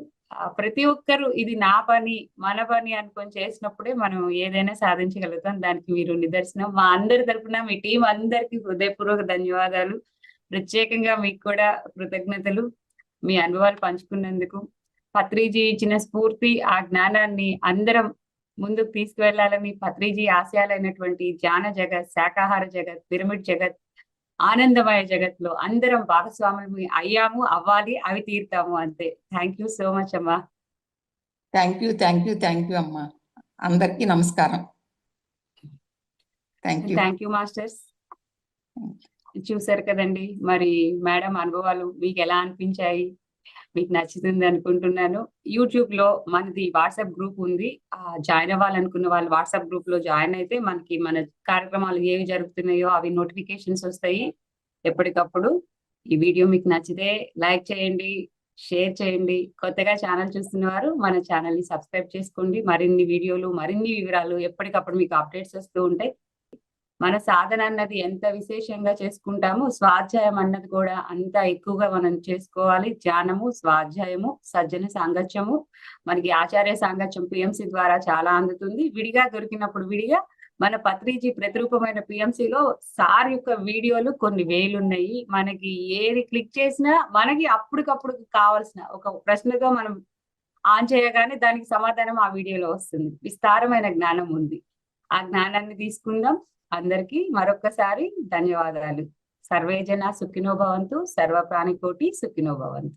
ప్రతి ఒక్కరు ఇది నా పని, మన పని అనుకొని చేసినప్పుడే మనం ఏదైనా సాధించగలుగుతాం. దానికి మీరు నిదర్శనం. మా అందరి తరపున మీ టీం అందరికీ హృదయపూర్వక ధన్యవాదాలు. ప్రత్యేకంగా మీకు కూడా కృతజ్ఞతలు, మీ అనుభవాలు పంచుకున్నందుకు. పత్రిజీ ఇచ్చిన స్ఫూర్తి, ఆ జ్ఞానాన్ని అందరం ముందుకు తీసుకువెళ్లాలని, పత్రిజీ ఆశయాలైనటువంటి ధ్యాన జగత్, శాకాహార జగత్, పిరమిడ్ జగత్, ఆనందమయ జగత్లో అందరం భాగస్వామి అయ్యాము, అవ్వాలి, అవి తీరుతాము అంతే. థ్యాంక్ యూ సో మచ్ అమ్మా. థ్యాంక్ యూ అమ్మా. అందరికీ నమస్కారం. Thank you masters. చూసారు కదండి, మరి మేడం అనుభవాలు మీకు ఎలా అనిపించాయి? మీకు నచ్చుతుంది అనుకుంటున్నాను. యూట్యూబ్ లో మనది వాట్సాప్ గ్రూప్ ఉంది. జాయిన్ అవ్వాలనుకున్న వాళ్ళు వాట్సాప్ గ్రూప్ లో జాయిన్ అయితే మనకి మన కార్యక్రమాలు ఏవి జరుగుతున్నాయో అవి నోటిఫికేషన్స్ వస్తాయి ఎప్పటికప్పుడు. ఈ వీడియో మీకు నచ్చితే లైక్ చేయండి, షేర్ చేయండి. కొత్తగా ఛానల్ చూస్తున్న వారు మన ఛానల్ ని సబ్స్క్రైబ్ చేసుకోండి. మరిన్ని వీడియోలు, మరిన్ని వివరాలు ఎప్పటికప్పుడు మీకు అప్డేట్స్ వస్తూ ఉంటాయి. మన సాధన అన్నది ఎంత విశేషంగా చేసుకుంటామో, స్వాధ్యాయం అన్నది కూడా అంత ఎక్కువగా మనం చేసుకోవాలి. ధ్యానము, స్వాధ్యాయము, సజ్జన సాంగత్యము, మనకి ఆచార్య సాంగత్యం పిఎంసి ద్వారా చాలా అందుతుంది. విడిగా దొరికినప్పుడు విడిగా మన పత్రిజీ ప్రతిరూపమైన పిఎంసిలో సార్ యొక్క వీడియోలు కొన్ని వేలున్నాయి. మనకి ఏది క్లిక్ చేసినా మనకి అప్పటికప్పుడు కావాల్సిన ఒక ప్రశ్నగా మనం ఆన్ చేయగానే దానికి సమాధానం ఆ వీడియోలో వస్తుంది. విస్తారమైన జ్ఞానం ఉంది. ఆ జ్ఞానాన్ని తీసుకుందాం. అందరికీ మరొక్కసారి ధన్యవాదాలు. సర్వేజన సుఖినో భవంతు, సర్వ ప్రాణికోటి సుఖినో భవంతు.